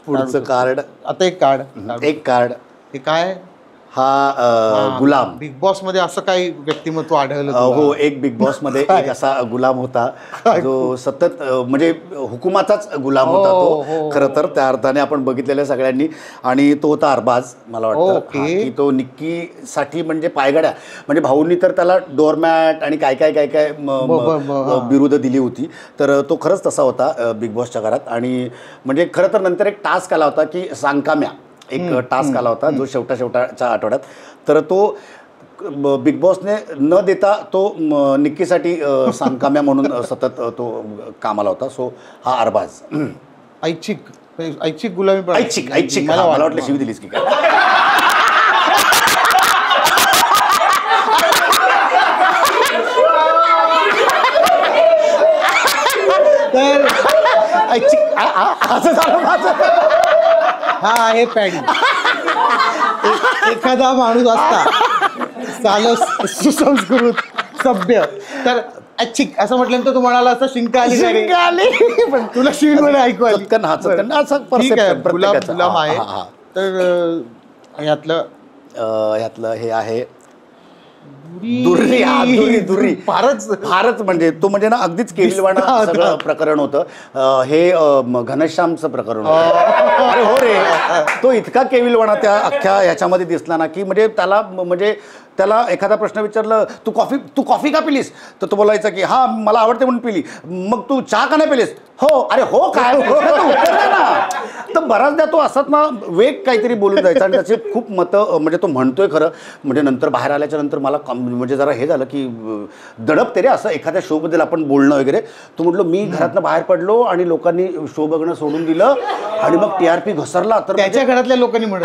पुढचं कार्ड, आता एक कार्ड, एक कार्ड, हे काय? हा गुलाम. बिग बॉस मध्ये असं काही व्यक्तिमत्व आढळलं तुला? हो, एक बिग बॉस मध्ये एक असा गुलाम होता जो सतत म्हणजे हुकुमाचाच गुलाम होता तो खरं तर, त्या अर्थाने आपण बघितलेल्या सगळ्यांनी. आणि तो होता अरबाज, मला वाटतं Okay. की तो निक्कीसाठी म्हणजे पायगड्या, म्हणजे भाऊंनी तर त्याला डोरमॅट आणि काय काय काय काय बिरुदं दिली होती. तर तो खरंच तसा होता बिग बॉसच्या घरात. आणि म्हणजे खरं तर नंतर एक टास्क आला होता की सांकाम्या, एक टास्क आला होता जो शेवटाच्या आठवड्यात. तर तो बिग बॉसने न देता तो निक्कीसाठी सांकाम्या म्हणून सतत तो कामाला होता. सो हा अरबाज. ऐच्छिक गुलामी पण ऐच्छिक मला वाटलं शिवी दिलीस की काय. तर ऐच्छिक असं झालं माझं. हा आहे पॅडी. एखादा माणूस असता चालस सुसंस्कृत सभ्य, तर ऐच्छिक असं म्हटल्यानंतर तू म्हणाला असं शिंका आली नाही रे? शिंका आली. पण तुला शिवी म्हणे ऐकू आली. चटकन असं ठीक आहे, perception गुलाम प्रत्येकाचं. गुलाम आहे. हा, हा. तर ह्यातलं हे आहे दुर्री. फारच म्हणजे तो म्हणजे ना अगदीच केविलवाणा सगळं प्रकरण होतं. हे घनश्यामचं प्रकरण होतं. अरे हो रे, तो इतका केविलवाणा त्या अख्ख्या ह्याच्यामध्ये दिसला ना की म्हणजे त्याला एखादा प्रश्न विचारलं, तू कॉफी का पिलीस, तर तो बोलायचा की हा मला आवडते म्हणून पिली. मग तू चहा का नाही पिलीस? हो. अरे हो काय ना. तर बराचदा तो असाच ना वेग काहीतरी बोलून जायचा आणि त्याचे खूप मतं म्हणजे तो म्हणतोय खरं. म्हणजे नंतर बाहेर आल्याच्या नंतर मला म्हणजे जरा हे झालं की दडपते रे असं एखाद्या शोबद्दल आपण बोलणं वगैरे. तो म्हटलं मी घरातनं बाहेर पडलो आणि लोकांनी शो बघणं सोडून दिलं आणि मग TRP घसरला. तर त्याच्या घरातल्या लोकांनी म्हणत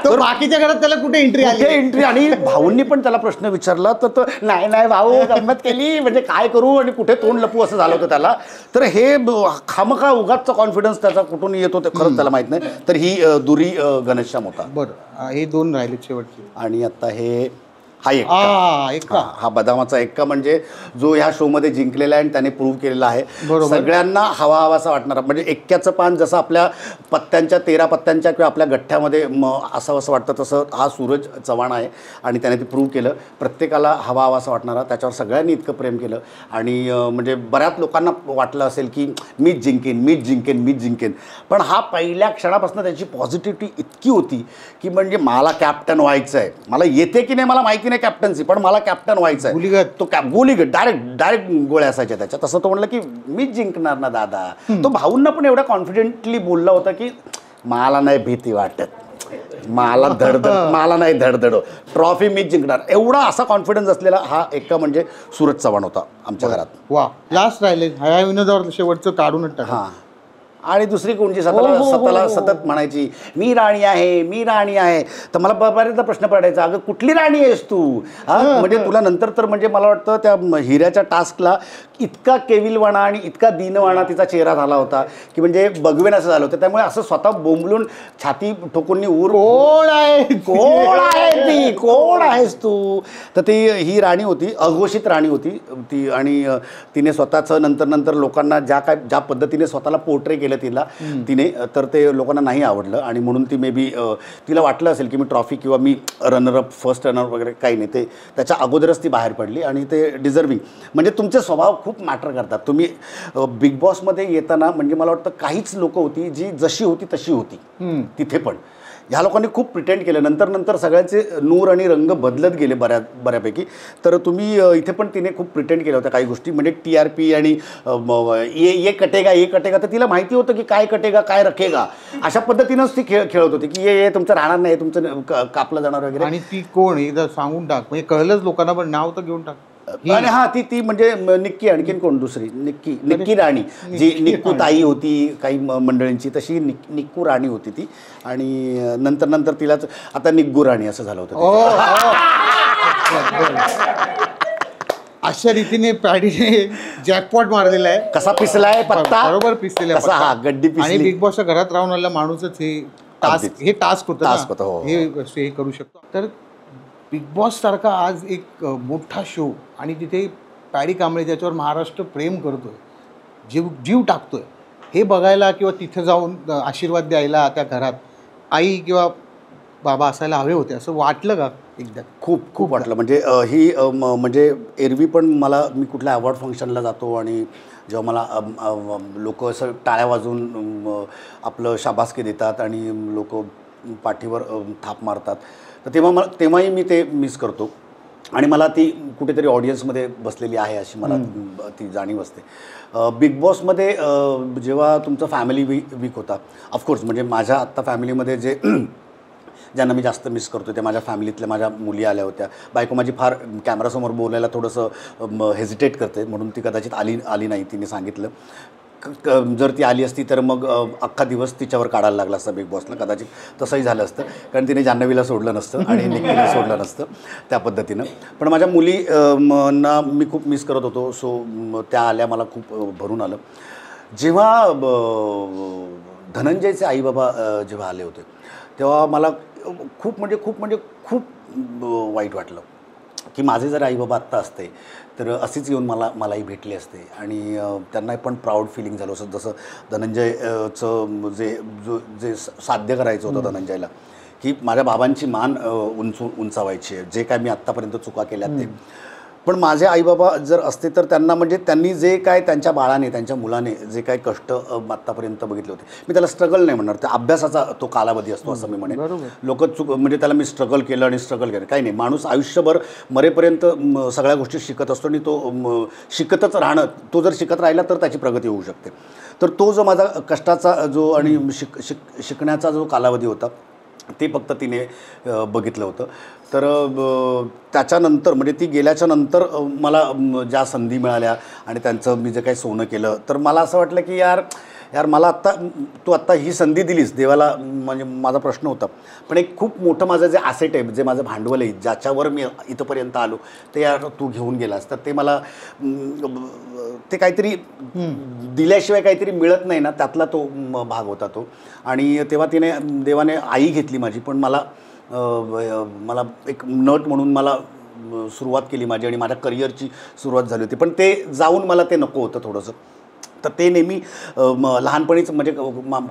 तो बाकीच्या घरात त्याला कुठे एंट्री आणि भाऊंनी पण त्याला प्रश्न विचारला तर तो नाही भाऊ गंमत केली म्हणजे काय करू आणि कुठे तोंड लपू असं झालं होतं त्याला. तर हे खामखा उगाचचा कॉन्फिडन्स त्याचा कुठून येतो ते खरंच त्याला माहित नाही. तर ही दुरी घनश्याम होता. बरं, हे दोन राहिले शेवटचे. आणि आता हे हा एक्का. हा बदामाचा एक्का म्हणजे जो ह्या शोमध्ये जिंकलेला आहे आणि त्याने प्रूव्ह केलेला आहे. सगळ्यांना हवासा वाटणारा म्हणजे एक्क्याचं पान जसं आपल्या पत्त्यांच्या 13 पत्त्यांच्या किंवा आपल्या गठ्ठ्यामध्ये असावंसं वाटतं तसं हा सूरज चव्हाण आहे. आणि त्याने ते प्रूव्ह केलं. प्रत्येकाला हवासा वाटणारा, त्याच्यावर सगळ्यांनी इतकं प्रेम केलं. आणि म्हणजे बऱ्याच लोकांना वाटलं असेल की मीच जिंकेन. पण हा पहिल्या क्षणापासून त्याची पॉझिटिव्हिटी इतकी होती की म्हणजे मला कॅप्टन व्हायचं आहे. मला येते की नाही मला माहिती नाही कॅप्टन्सी, पण मला कॅप्टन व्हायचं आहे. तो गोलीगत डायरेक्ट गोळ्या असायच्या त्याच्या. तसं तो म्हणलं की मीच जिंकणार ना दादा. तो भाऊंना पण एवढा कॉन्फिडेंटली बोलला होता की मला नाही भीती वाटत, मला नाही धडधड, ट्रॉफी मीच जिंकणार. एवढा असा कॉन्फिडन्स असलेला हा एक्का म्हणजे सूरज चव्हाण होता आमच्या घरात. वा, लास्ट राहिले ह्या विनोदावर शेवटचं काढूनच टाका. हां. आणि दुसरी कोणची स्वतःला सतत म्हणायची मी राणी आहे. तर मला बऱ्याचदा प्रश्न पडायचा, अगं कुठली राणी आहेस तू? म्हणजे तुला नंतर तर म्हणजे मला वाटतं त्या हिऱ्याच्या टास्कला इतका केविलवाणा आणि इतका दीनवाणा तिचा चेहरा झाला होता की म्हणजे बघवेन असं झालं होतं. त्यामुळे असं स्वतः बोंबलून छाती ठोकून कोण आहेस तू? तर ती ही राणी होती, अघोषित राणी होती ती. आणि तिने स्वतःचं नंतर लोकांना ज्या पद्धतीने स्वतःला पोर्ट्रे केलं तिने, तर ते लोकांना नाही आवडलं. आणि म्हणून ती मे बी तिला वाटलं असेल की मी ट्रॉफी किंवा मी रनरअप फर्स्ट रनर वगैरे काही नाही. ते त्याच्या अगोदरच ती बाहेर पडली. आणि ते डिझर्विंग म्हणजे तुमचे स्वभाव खूप मॅटर करतात. तुम्ही बिग बॉसमध्ये येताना म्हणजे मला वाटतं काहीच लोक होती जी जशी होती तशी होती तिथे पण. ह्या लोकांनी खूप प्रिटेंड केलं. नंतर सगळ्यांचे नूर आणि रंग बदलत गेले बऱ्यापैकी. तर तुम्ही इथे पण तिने खूप प्रिटेंड केल्या होत्या काही गोष्टी, म्हणजे TRP आणि ये कटेगा, तर तिला माहिती होतं की काय कटेगा काय रखेगा, अशा पद्धतीनंच ती खेळत होती की ये तुमचं राहणार नाही, तुमचं कापलं जाणार वगैरे. आणि ती कोण एकदा सांगून टाक, म्हणजे कळलंच लोकांना, पण नाव तर घेऊन टाक. आणि हा ती म्हणजे निक्की, आणखीन कोण दुसरी निक्की राणी, जी निक्कू ताई होती काही मंडळींची, तशी निक्कू राणी होती ती. आणि नंतर तिलाच आता निग्गू राणी असं झालं होतं. अशा रीतीने पॅडीने जॅकपॉट मारलेला आहे. कसा पिसलाय पत्ता, बरोबर पिसलेला कसा हा गड्डी आणि पिसली. बिग बॉसच्या घरात राहून आलेला माणूसच हे टास्क होतं ना, हो. हे करू शकतो. तर बिग बॉस सारखा आज एक मोठा शो, आणि तिथे पॅडी कांबळे ज्याच्यावर महाराष्ट्र प्रेम करतोय, जीव टाकतोय, हे बघायला किंवा तिथे जाऊन आशीर्वाद द्यायला त्या घरात आई किंवा बाबा असायला हवे होते, असं वाटलं का एकदा? खूप वाटलं. म्हणजे म्हणजे एरवी पण मी कुठल्या अवॉर्ड फंक्शनला जातो आणि जेव्हा मला लोक असं टाळ्या वाजवून आपलं शाबासकी देतात आणि लोक पाठीवर थाप मारतात, तर तेव्हाही मी ते मिस करतो. आणि मला ती कुठेतरी ऑडियन्समध्ये बसलेली आहे अशी मला ती जाणीव असते. बिग बॉसमध्ये जेव्हा तुमचा फॅमिली वीक होता, ऑफकोर्स म्हणजे माझ्या आत्ता फॅमिलीमध्ये ज्यांना मी जास्त मिस करतो ते माझ्या फॅमिलीतल्या माझ्या मुली आल्या होत्या. बायको माझी फार कॅमेरासमोर बोलायला थोडंसं हेजिटेट करते, म्हणून ती कदाचित आली नाही. तिने सांगितलं जर ती आली असती तर मग अख्खा दिवस तिच्यावर काढायला लागला असता बिग बॉसला, कदाचित तसंही झालं असतं, कारण तिने जान्हवीला सोडलं नसतं आणि निक्कीला सोडलं नसतं त्या पद्धतीनं. पण माझ्या मुली ना मी खूप मिस करत होतो. सो त्या आल्या, मला खूप भरून आलं. जेव्हा धनंजयचे आईबाबा जेव्हा आले होते तेव्हा मला खूप वाईट वाटलं की माझे जर आईबाबा आत्ता असते तर असेच येऊन मलाही भेटले असते आणि त्यांना पण प्राऊड फिलिंग झालं असं. जसं धनंजयचं जे साध्य करायचं होतं धनंजयला, की माझ्या बाबांची मान उंचावायची आहे, जे काय मी आत्तापर्यंत चुका केल्यात ते. पण माझे आईबाबा जर असते तर त्यांना म्हणजे त्यांनी जे काय त्यांच्या बाळाने त्यांच्या मुलाने जे काय कष्ट आत्तापर्यंत बघितले होते, मी त्याला स्ट्रगल नाही म्हणणार, त्या अभ्यासाचा तो कालावधी असतो असं मी म्हणेन. लोक म्हणजे त्याला मी स्ट्रगल केलं काही नाही. माणूस आयुष्यभर मरेपर्यंत सगळ्या गोष्टी शिकत असतो आणि तो शिकतच राहणं, तो जर शिकत राहिला तर त्याची प्रगती होऊ शकते. तर तो जो माझा कष्टाचा जो आणि शिकण्याचा जो कालावधी होता ते फक्त तिने बघितलं होतं. तर त्याच्यानंतर म्हणजे ती गेल्याच्या नंतर मला ज्या संधी मिळाल्या आणि त्यांचं मी जे काही सोनं केलं, तर मला असं वाटलं की यार मला तू आत्ता ही संधी दिलीस देवाला, म्हणजे माझा प्रश्न होता. पण एक खूप मोठं माझं जे ॲसेट आहे, जे माझं भांडवल आहे, ज्याच्यावर मी इथंपर्यंत आलो, ते यार तू घेऊन गेलास. तर ते मला ते काहीतरी दिल्याशिवाय काहीतरी मिळत नाही ना, त्यातला तो भाग होता तो. आणि तेव्हा देवाने आई घेतली माझी, पण मला एक नट म्हणून मला सुरुवात केली माझी आणि माझ्या करिअरची सुरुवात झाली होती. पण ते जाऊन मला ते नको होतं थोडंसं. तर ते नेहमी लहानपणीच म्हणजे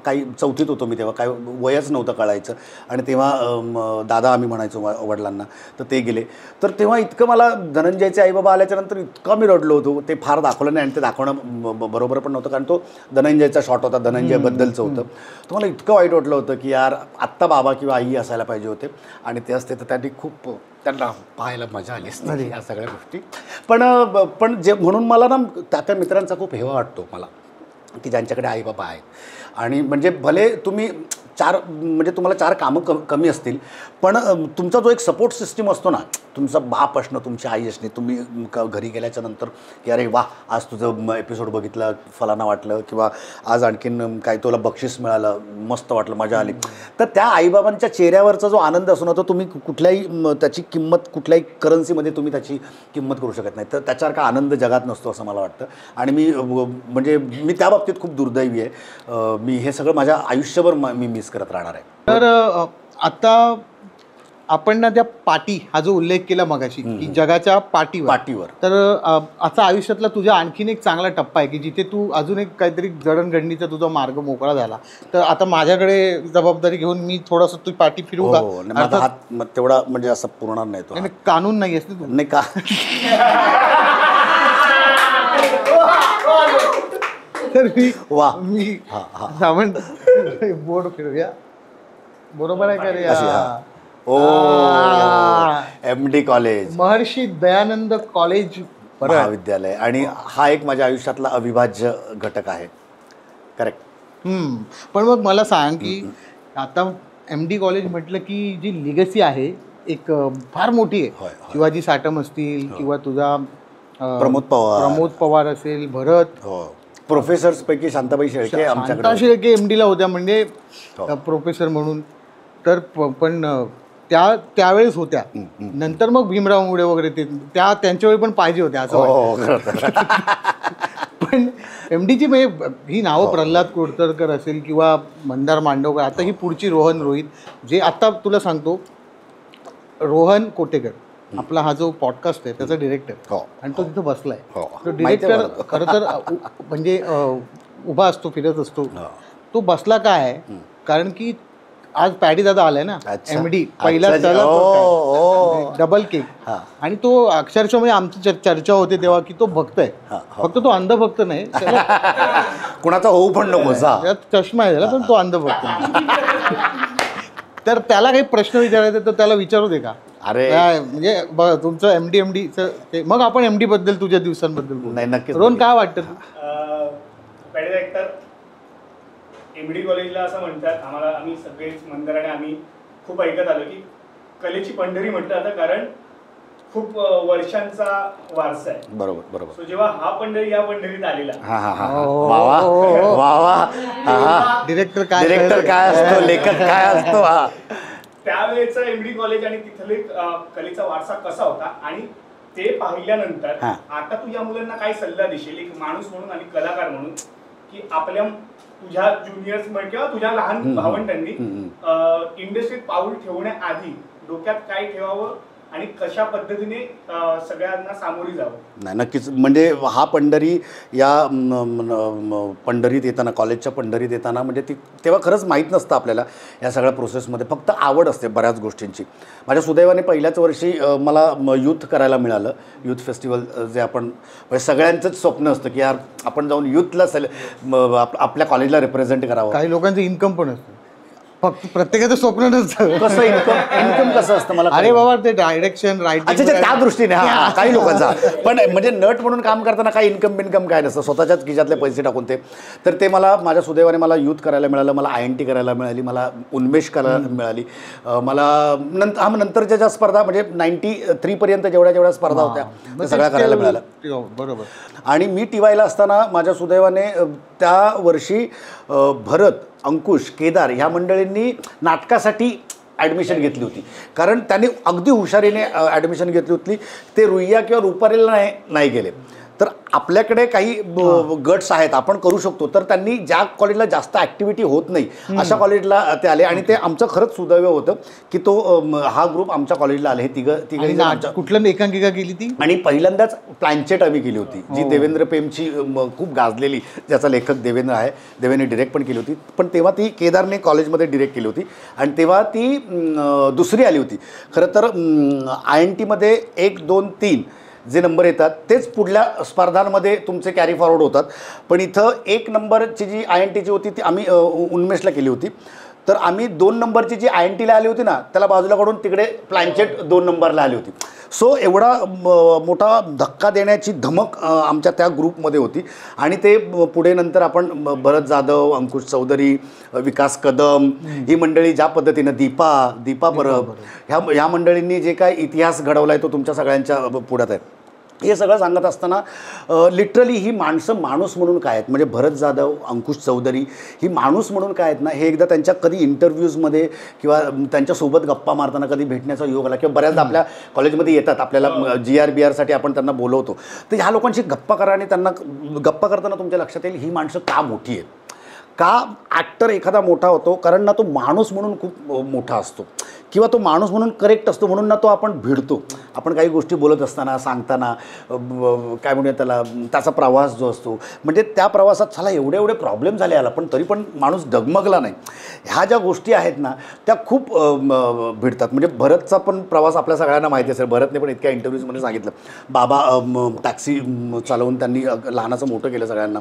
काही चौथीत होतो मी तेव्हा, काही वयच नव्हतं कळायचं. आणि तेव्हा दादा आम्ही म्हणायचो वडिलांना, तर ते गेले. तर तेव्हा इतकं मला धनंजयचे आईबाबा आल्याच्यानंतर इतकं मी रडलो होतो. ते फार दाखवलं नाही आणि ते दाखवणं बरोबर पण नव्हतं, कारण तो धनंजयचा शॉट होता, धनंजयबद्दलचं होतं. तर मला इतकं वाईट वाटलं होतं की यार आत्ता बाबा किंवा आई असायला पाहिजे होते आणि ते असते तर त्यांना पाहायला मजा आली असते या सगळ्या गोष्टी. पण जे म्हणून मला ना त्या मित्रांचा खूप हेवा वाटतो मला, की ज्यांच्याकडे आईबाबा आहेत. आणि म्हणजे भले तुम्ही तुम्हाला 4 कामं कमी असतील, पण तुमचा जो एक सपोर्ट सिस्टीम असतो ना, तुमचा बाप असणं, तुमची आई असणे, तुम्ही घरी गेल्याच्या नंतर की अरे वा आज तुझं एपिसोड बघितलं, फलाना वाटलं, किंवा आज आणखीन काही तुला बक्षीस मिळालं, मस्त वाटलं, मजा आली. तर त्या आईबाबांच्या चेहऱ्यावरचा जो आनंद असतो ना, तो तुम्ही कुठल्याही त्याची किंमत, कुठल्याही करन्सीमध्ये तुम्ही त्याची किंमत करू शकत नाही. तर त्याच्यासारखा आनंद जगात नसतो असं मला वाटतं. आणि मी त्या बाबतीत खूप दुर्दैवी आहे. मी हे सगळं माझ्या आयुष्यभर मी मिस करत राहणार आहे. तर आता आपण ना त्या पाटी हा जो उल्लेख केला मगाशी, की जगाच्या पाटीवर, तर असा आयुष्यातला तुझ्या आणखीन एक चांगला टप्पा आहे की जिथे तू अजून एक काहीतरी जडणघडणीचा तुझा मार्ग मोकळा झाला. तर आता माझ्याकडे जबाबदारी घेऊन मी थोडासा तू पाटी फिरू का? माझा हात तेवढा म्हणजे असं पुरणार नाही तो. कानून नाही असते तू नाही का? तर मी बोर्ड फिरूया. बरोबर आहे का रे? अशी, हा. ओ MD कॉलेज, महर्षी दयानंद कॉलेज परळ. महाविद्यालय, आणि हा एक माझ्या आयुष्यातला अविभाज्य घटक आहे. करेक्ट. पण मग मला सांग की आता MD कॉलेज म्हटलं की जी लिगसी आहे एक फार मोठी आहे. होय. शिवाजी साटम असतील किंवा तुझा प्रमोद पवार असेल, भरत, हो, प्रोफेसर्स पैकी शांताबाई शेळके शांता आमच्याकडे. शेळके MDला होत्या म्हणजे हो. प्रोफेसर म्हणून. तर पण त्यावेळेस होत्या. नंतर मग भीमराव मुळे वगैरे त्यांच्या वेळी पण पाहिजे होत्या असं हो, वाटतं. खरं तर. पण MDची म्हणजे ही नावं प्रल्हाद कोडतरकर असेल किंवा मंदार मांडवकर, आता ही पुढची रोहन रोहित, जे आता तुला सांगतो रोहन कोटेकर आपला हा जो पॉडकास्ट आहे त्याचा डिरेक्टर, हो. आणि तो तिथं बसलाय. हो. तो माहिती आहे डिरेक्टर खरं तर म्हणजे उभा असतो, फिरत असतो. हो. तो बसला काय आहे कारण की आज पॅडी दादा आलाय ना, अच्छा. MD पहिला अच्छा. ओ. Double cake. हा. आणि तो अक्षरशः म्हणजे आमची चर्चा होते तेव्हा की तो भक्त आहे. हा, हो. फक्त तो अंध भक्त नाही, कुणाचा होऊ पण नको जा. त्यात चष्मा आहे त्याला, पण तो अंध भक्त नाही. तर त्याला काही प्रश्न विचारायचे तर त्याला विचारू दे का? अरे म्हणजे बघ, तुमचं MDचं ते, मग आपण MD बद्दल तुझ्या दिवसांबद्दल बोलू. नाही, नक्कीच. रोहन काय वाटतं तू? पॅडी एकतर MD कॉलेजला असं म्हणतात आम्हाला, आम्ही सगळेच मंदिराने आम्ही खूप ऐकत आलो की कलेची पंढरी म्हटलं जातं, कारण खूप वर्षांचा वारसा आहे. बरोबर बरोबर. सो जेव्हा हा पंढरी या पंढरीत आलेला, हा हा हा. वा वा वा वा. हा. डिरेक्टर डिरेक्टर काय असतो, लेखक काय असतो. हा. त्यावेळेचं MD कॉलेज आणि तिथले कलेचा वारसा कसा होता, आणि ते पाहिल्यानंतर हा. आता तू या मुलांना काय सल्ला देशील एक माणूस म्हणून आणि कलाकार म्हणून, की आपल्या तुझ्या ज्युनियर्स किंवा तुझ्या लहान भावंडांनी इंडस्ट्रीत पाऊल ठेवण्याआधी डोक्यात काय ठेवावं आणि कशा पद्धतीने सगळ्यांना सामोरी जावं? नाही, नक्कीच. म्हणजे हा पंढरी या पंढरीत येताना, कॉलेजच्या पंढरीत येताना, म्हणजे ती तेव्हा खरंच माहीत नसतं आपल्याला या सगळ्या प्रोसेसमध्ये. फक्त आवड असते बऱ्याच गोष्टींची. माझ्या सुदैवाने पहिल्याच वर्षी मला यूथ करायला मिळालं. यूथ फेस्टिवल जे आपण म्हणजे सगळ्यांचंच स्वप्न असतं की यार आपण जाऊन यूथला आपल्या कॉलेजला रिप्रेझेंट करावं. काही लोकांचं इन्कम पण असतं, फक्त प्रत्येकाचं स्वप्न नसतं. कसं इन्कम कसं असतं मला? अरे बाबा, ते डायरेक्शन, अच्छा, रायटिंग, त्या दृष्टीने. हा, काही लोकांचा. पण म्हणजे नट म्हणून काम करताना काही इन्कम काय नसतं, स्वतःच्याच खिशातले पैसे टाकून ते. तर ते मला माझ्या सुदैवाने मला यूथ करायला मिळालं, मला INT करायला मिळाली, मला उन्मेष करायला मिळाली. मला नंतरच्या ज्या स्पर्धा म्हणजे 93 पर्यंत जेवढ्या स्पर्धा होत्या त्या सगळ्या करायला मिळाल्या. बरोबर. आणि मी TYला असताना माझ्या सुदैवाने त्या वर्षी भरत, अंकुश, केदार ह्या मंडळींनी नाटकासाठी ॲडमिशन घेतली होती. कारण त्यांनी अगदी हुशारीने ॲडमिशन घेतली होती. ते रुईया किंवा रुपारेला नाही गेले. तर आपल्याकडे काही गट्स आहेत, आपण करू शकतो. तर त्यांनी ज्या कॉलेजला जास्त ॲक्टिव्हिटी होत नाही अशा कॉलेजला ते आले, आणि ते आमचं खरंच सुदैव होतं की तो हा ग्रुप आमच्या कॉलेजला आले. हे तिघं कुठलं एकांकिका केली ती? आणि पहिल्यांदाच प्लॅनचेट आम्ही केली होती, जी देवेंद्र पेमची खूप गाजलेली, ज्याचा लेखक देवेंद्र आहे. देवेंद्रने डिरेक्ट पण केली होती. पण तेव्हा ती केदारने कॉलेजमध्ये डिरेक्ट केली होती, आणि तेव्हा ती दुसरी आली होती. खरं तर INTमध्ये 1, 2, 3 जे नंबर येतात तेच पुढल्या स्पर्धांमध्ये तुमचे कॅरी फॉरवर्ड होतात. पण इथं 1 नंबरची जी INTची होती ती आम्ही उन्मेषला केली होती. तर आम्ही 2 नंबरची जी INTला आली होती ना, त्याला बाजूला काढून तिकडे प्लॅनचेट 2 नंबरला आली होती. सो एवढा मोठा धक्का देण्याची धमक आमच्या त्या ग्रुपमध्ये होती. आणि ते पुढे नंतर आपण भरत जाधव, अंकुश चौधरी, विकास कदम ही मंडळी ज्या पद्धतीनं, दीपा परब ह्या मंडळींनी जे काय इतिहास घडवला आहे तो तुमच्या सगळ्यांच्या पुढ्यात आहे. हे सगळं सांगत असताना लिटरली ही माणसं माणूस म्हणून काय आहेत, म्हणजे भरत जाधव, अंकुश चौधरी ही माणूस म्हणून काय आहेत ना, हे एकदा त्यांच्या कधी इंटरव्ह्यूजमध्ये किंवा त्यांच्यासोबत गप्पा मारताना कधी भेटण्याचा योग आला, किंवा बऱ्याचदा आपल्या कॉलेजमध्ये येतात, आपल्याला GR-BR आपण त्यांना बोलवतो. तर ह्या लोकांशी गप्पा करा, आणि त्यांना गप्पा करताना तुमच्या लक्षात येईल ही माणसं का मोठी आहेत. का ॲक्टर एखादा मोठा होतो? कारण ना तो माणूस म्हणून खूप मोठा असतो, किंवा तो माणूस म्हणून करेक्ट असतो, म्हणून ना तो आपण भिडतो. आपण काही गोष्टी बोलत असताना, सांगताना काय म्हणूया त्याला, त्याचा प्रवास जो असतो, म्हणजे त्या प्रवासात चला एवढे प्रॉब्लेम झाले याला, पण तरी पण माणूस डगमगला नाही. ह्या ज्या गोष्टी आहेत ना त्या खूप भिडतात. म्हणजे भरतचा पण प्रवास आपल्या सगळ्यांना माहिती असेल. भरतने पण इतक्या इंटरव्ह्यूजमध्ये सांगितलं, बाबा टॅक्सी चालवून त्यांनी लहानाचं मोठं केलं सगळ्यांना.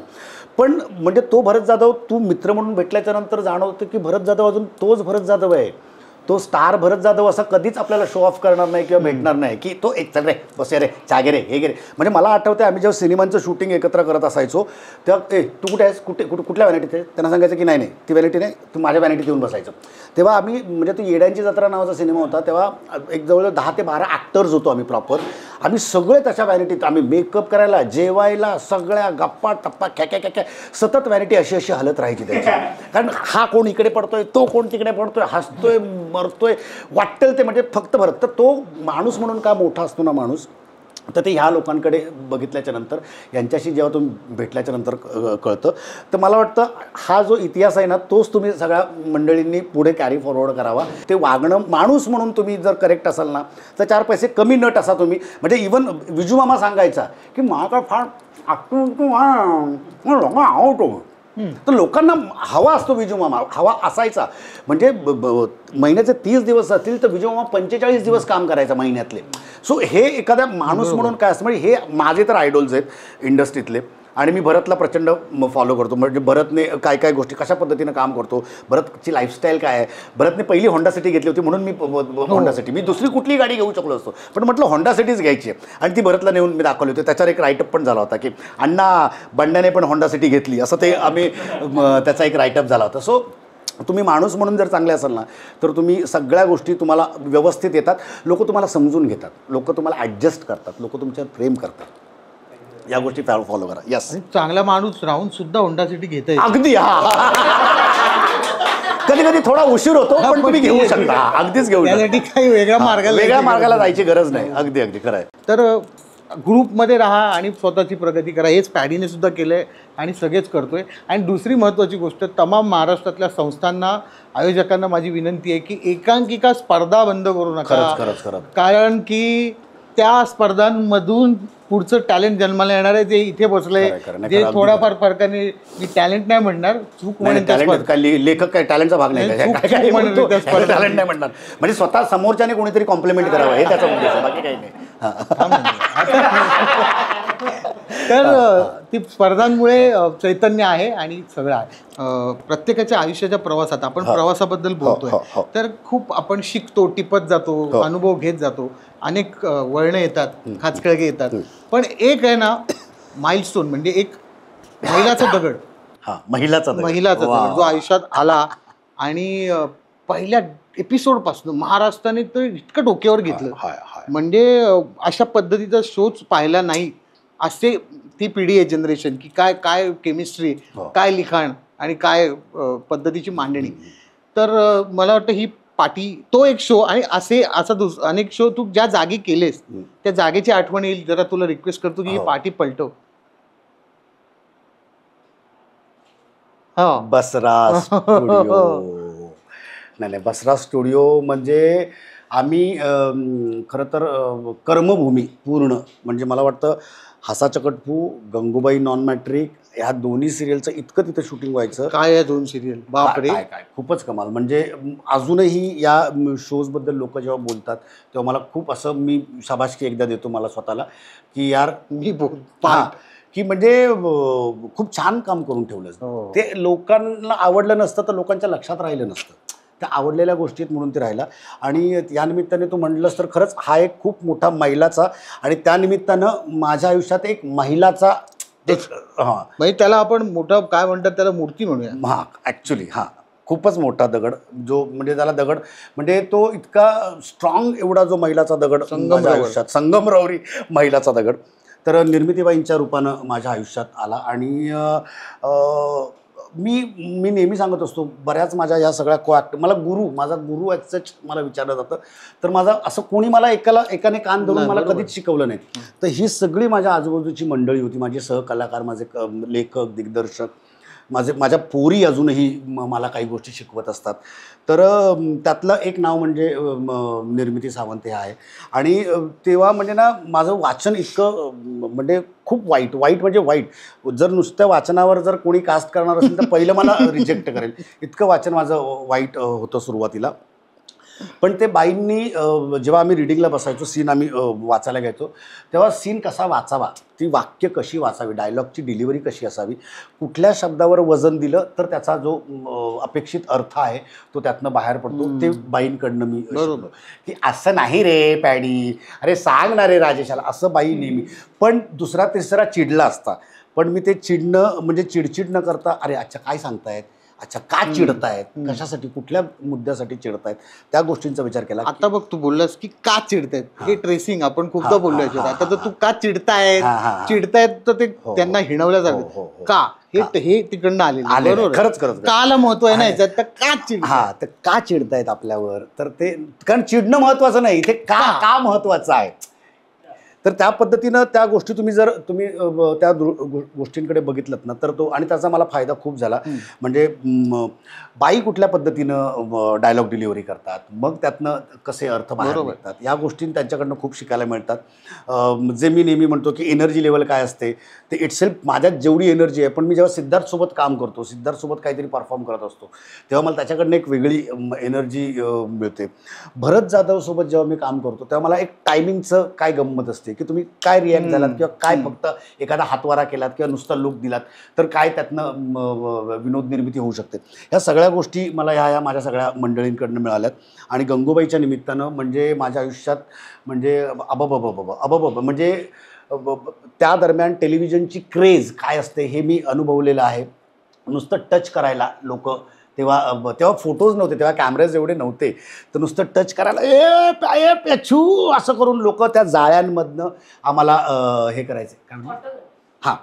पण म्हणजे तो भरत जाधव, मित्र म्हणून भेटल्याच्या नंतर जाणवतं की भरत जाधव अजून तोच भरत जाधव आहे, तो स्टार भरत जाधव असा कधीच आपल्याला शो ऑफ करणार नाही किंवा भेटणार नाही की तो एक चल रे बस रे चागे रे हे गे रे. म्हणजे मला आठवतं आम्ही जेव्हा सिनेमांचं शूटिंग एकत्र करत असायचो तेव्हा तू कुठे आहेस, कुठल्या व्हॅनिटीत आहे, त्यांना सांगायचं की नाही ती व्हॅनिटी नाही, तू माझ्या व्हॅनिटीत येऊन बसायचं. तेव्हा आम्ही म्हणजे तो येड्यांची जत्रा नावाचा सिनेमा होता, तेव्हा एक जवळ 10 ते 12 ॲक्टर्स होतो आम्ही प्रॉपर. आम्ही सगळे त्याच्या व्हॅनिटीत, आम्ही मेकअप करायला, जेवायला, सगळ्या गप्पा टप्पा ख्या सतत व्हॅनिटी अशी हलत राहायची त्याची. कारण हा कोण इकडे पडतोय, तो कोण तिकडे पडतोय, हसतोय मरतोय वाटेल ते, म्हणजे फक्त भरत. तर तो माणूस म्हणून का मोठा असतो ना माणूस, तर ते ह्या लोकांकडे बघितल्याच्या नंतर, यांच्याशी जेव्हा तुम्ही भेटल्याच्या नंतर कळतं. तर मला वाटतं हा जो इतिहास आहे ना, तोच तुम्ही सगळ्या मंडळींनी पुढे कॅरी फॉरवर्ड करावा. ते वागणं माणूस म्हणून तुम्ही जर करेक्ट असाल ना, तर 4 पैसे कमी नट असा तुम्ही. म्हणजे इवन विजू मामा सांगायचा की मला फार आवडतो, तर लोकांना हवा असतो विजू मामा, हवा असायचा. म्हणजे महिन्याचे 30 दिवस असतील तर विजू मामा 45 दिवस काम करायचा महिन्यातले. सो हे एखाद्या माणूस म्हणून काय असतं, म्हणजे हे माझे तर आयडॉल्स आहेत इंडस्ट्रीतले. आणि मी भरतला प्रचंड फॉलो करतो. म्हणजे भरतने काय काय गोष्टी कशा पद्धतीनं काम करतो, भरतची लाईफस्टाईल काय आहे. भरतने पहिली होंडा सिटी घेतली होती म्हणून मी होंडा सिटी, मी दुसरी कुठलीही गाडी घेऊ शकलो असतो, पण म्हटलं होंडा सिटीच घ्यायची आहे. आणि ती भरतला नेऊन मी दाखवली होती. त्याच्यावर एक राईटअप पण झाला होता की अण्णा बंड्याने पण होंडा सिटी घेतली, असं ते आम्ही त्याचा एक राईटअप झाला होता. सो तुम्ही माणूस म्हणून जर चांगले असाल ना, तर तुम्ही सगळ्या गोष्टी तुम्हाला व्यवस्थित येतात. लोक तुम्हाला समजून घेतात, लोक तुम्हाला ॲडजस्ट करतात, लोक तुमच्यावर प्रेम करतात. या गोष्टी फॉलो करा. यस, चांगला माणूस राहून सुद्धा होंडा सिटी घेता येईल. अगदी. हा, कधी कधी थोडा उशीर होतो पण तुम्ही घेऊ शकता, अगदीच घेऊ शकता. त्यासाठी काही वेगळ्या मार्गाला जायची गरज नाही. अगदी अगदी खरं आहे. तर ग्रुपमध्ये राहा आणि स्वतःची प्रगती करा. हेच पॅडीने सुद्धा केलं आहे आणि सगळेच करतोय. आणि दुसरी महत्त्वाची गोष्ट, तमाम महाराष्ट्रातल्या संस्थांना, आयोजकांना माझी विनंती आहे की एकांकिका स्पर्धा बंद करू नका. खरंच. कारण की त्या स्पर्धांमधून पुढचं टॅलेंट जन्माला येणार आहे. जे इथे बसले, जे थोडाफार फरकाने, मी टॅलेंट नाही म्हणणार, चूक म्हणेन, लेखक काय टॅलेंटचा भाग नाही, टॅलेंट नाही म्हणणार. म्हणजे स्वतः समोरच्याने कोणीतरी कॉम्प्लिमेंट करावं हे त्याचा उद्देश आहे, बाकी काही नाही. तर ती स्पर्धांमुळे चैतन्य आहे आणि सगळं आहे. प्रत्येकाच्या आयुष्याच्या प्रवासात आपण प्रवासाबद्दल बोलतोय, तर खूप आपण शिकतो, टिपत जातो, अनुभव घेत जातो, अनेक वळणं येतात, खाचखळगे येतात. पण एक आहे ना माइलस्टोन, म्हणजे एक महिलाचा दगड, महिलाचा दगड जो आयुष्यात आला आणि पहिल्या एपिसोडपासून महाराष्ट्राने तो इतकं डोक्यावर घेतलं. म्हणजे अशा पद्धतीचा शोच पाहिला नाही. असे ती पिढी आहे, जनरेशन, की काय केमिस्ट्री, काय लिखाण आणि काय पद्धतीची मांडणी. तर मला वाटतं ही पाटी, तो एक शो, आणि असा अनेक शो तू ज्या जागी केलेस त्या जागेची आठवण येईल. जरा तुला रिक्वेस्ट करतो की ही पाटी पलटव. बसरा स्टुडिओ. नाही, बसरा स्टुडिओ म्हणजे आम्ही खरं तर कर्मभूमी पूर्ण, म्हणजे मला वाटतं हसाचकटपू, गंगूबाई नॉन मॅट्रिक, ह्या दोन्ही सिरियलचं इतकं तिथं शूटिंग व्हायचं. काय या 2 सिरियल, बापरे, काय खूपच कमाल. म्हणजे अजूनही या शोजबद्दल लोक जेव्हा बोलतात तेव्हा मला खूप असं, मी शाबासकी एकदा देतो मला स्वतःला की यार मी की म्हणजे खूप छान काम करून ठेवलं. ते लोकांना आवडलं नसतं तर लोकांच्या लक्षात राहिलं नसतं. त्या आवडलेल्या गोष्टीत म्हणून ते राहिला. आणि या निमित्ताने तू म्हणलंस तर खरंच हा एक खूप मोठा महिलाचा, आणि त्या निमित्तानं माझ्या आयुष्यात एक महिलाचा म्हणजे त्याला आपण मोठा काय म्हणतात त्याला मूर्ती म्हणूया. ॲक्च्युली खूपच मोठा दगड, जो म्हणजे त्याला दगड म्हणजे तो इतका स्ट्रॉंग, एवढा जो महिलाचा दगड माझ्या आयुष्यात, संगमरवरी महिलाचा दगड, तर निर्मितीबाईंच्या रूपानं माझ्या आयुष्यात आला. आणि मी नेहमी सांगत असतो, बऱ्याच माझ्या या सगळ्या मला माझा गुरु ॲज मला विचारलं जातं, तर माझा असं कोणी मला एकाने कान धरून मला कधीच शिकवलं नाही. तर ही सगळी माझ्या आजूबाजूची मंडळी होती, माझे सहकलाकार, माझे लेखक, दिग्दर्शक, माझ्या पोरी अजूनही मला काही गोष्टी शिकवत असतात. तर त्यातलं एक नाव म्हणजे निर्मिती सावंत हे आहे. आणि तेव्हा म्हणजे ना माझं वाचन इतकं म्हणजे खूप वाईट म्हणजे वाईट, जर नुसत्या वाचनावर जर कोणी कास्ट करणार असेल तर पहिलं मला रिजेक्ट करेल, इतकं वाचन माझं वाईट होतं सुरुवातीला. पण ते बाईंनी जेव्हा आम्ही रिडिंगला बसायचो, सीन आम्ही वाचायला घ्यायचो, तेव्हा सीन कसा वाचावा, ती वाक्य कशी वाचावी, डायलॉगची डिलिव्हरी कशी असावी, कुठल्या शब्दावर वजन दिलं तर त्याचा जो अपेक्षित अर्थ आहे तो त्यातनं बाहेर पडतो, ते बाईंकडनं मी शिकलो. की असं नाही रे पॅडी, अरे सांग ना रे राजेशाला, असं बाई नेहमी. पण दुसरा तिसरा चिडला असता, पण मी ते चिडणं म्हणजे चिडचिड न करता, अरे अच्छा काय सांगतायत, अच्छा का चिडतायत, कशासाठी, कुठल्या मुद्द्यासाठी चिडतायत, त्या गोष्टींचा विचार केला. आता बघ तू बोललास की का चिडतायत, हे ट्रेसिंग आपण खूपदा बोललो याच्यात. आता तर तू का चिडतायत तर ते त्यांना हिणवल्या जाते का, हे तिकडनं आलेलं बरोबर. खरंच काला महत्व आहे ना याच्यात, तर का तर का चिडतायत आपल्यावर, तर ते कारण चिडणं महत्वाचं नाही, इथे का महत्वाचं आहे. तर त्या पद्धतीनं त्या गोष्टी तुम्ही त्या गोष्टींकडे बघितलं ना तर तो, आणि त्याचा मला फायदा खूप झाला. म्हणजे बाई कुठल्या पद्धतीनं डायलॉग डिलिव्हरी करतात, मग त्यातनं कसे अर्थ बाहेर निघतात, या गोष्टी त्यांच्याकडनं खूप शिकायला मिळतात. जे मी नेहमी म्हणतो की एनर्जी लेवल काय असते ते इटसेल्फ, माझ्यात जेवढी एनर्जी आहे, पण मी जेव्हा सिद्धार्थसोबत काम करतो, सिद्धार्थसोबत काहीतरी परफॉर्म करत असतो, तेव्हा मला त्याच्याकडनं एक वेगळी एनर्जी मिळते. भरत जाधवसोबत जेव्हा मी काम करतो तेव्हा मला एक टायमिंगचं काय गंमत असते की तुम्ही काय रिॲक्ट झालात किंवा काय फक्त एखादा हातवारा केलात किंवा नुसता लुक दिलात तर काय त्यातनं विनोद निर्मिती होऊ शकते. ह्या सगळ्या गोष्टी मला ह्या माझ्या सगळ्या मंडळींकडनं मिळाल्यात. आणि गंगूबाईच्या निमित्तानं म्हणजे माझ्या आयुष्यात म्हणजे अबब म्हणजे त्या दरम्यान टेलिव्हिजनची क्रेज काय असते हे मी अनुभवलेलं आहे. नुसतं टच करायला लोक, तेव्हा फोटोज नव्हते, तेव्हा कॅमेराज एवढे नव्हते, तर नुसतं टच करायला छू असं करून लोक त्या जाळ्यांमधनं आम्हाला हे करायचे. हां,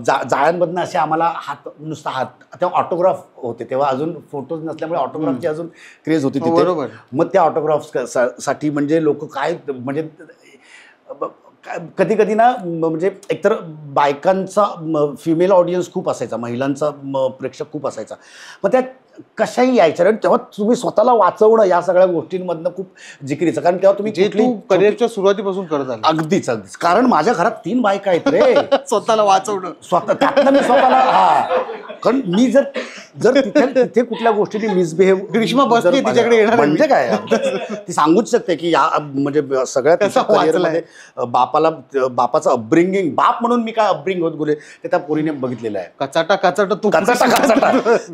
जाळ्यांमधनं असे आम्हाला नुसता हात, तेव्हा ऑटोग्राफ होते, तेव्हा अजून फोटोज नसल्यामुळे ऑटोग्राफची अजून क्रेज होती तिथे. बरोबर. मग त्या ऑटोग्राफ्ससाठी म्हणजे लोक काय म्हणजे कधी कधी ना म्हणजे एकतर बायकांचा फिमेल ऑडियन्स खूप असायचा, महिलांचा प्रेक्षक खूप असायचा, मग त्या कशाही यायच्या. आणि तेव्हा तुम्ही स्वतःला वाचवणं या सगळ्या गोष्टींमधनं खूप जिकिरीचं, कारण तेव्हा तुम्ही करिअरच्या सुरुवातीपासून करत आले. अगदीच कारण माझ्या घरात 3 बायका आहेत रे. स्वतःला वाचवणं, त्यातनं मी स्वतःला कारण मी जर तिथे कुठल्या गोष्टीने मिसबिहेव, ग्रीष्मा बसली तिच्याकडे येणार म्हणजे काय ती सांगूच शकते की या म्हणजे सगळ्यात करिअरमध्ये बापाचं अपब्रिंगिंग, बाप म्हणून मी काय अपब्रिंग होत गेले ते त्या पोरीने बघितलेलं आहे. कचाटा तू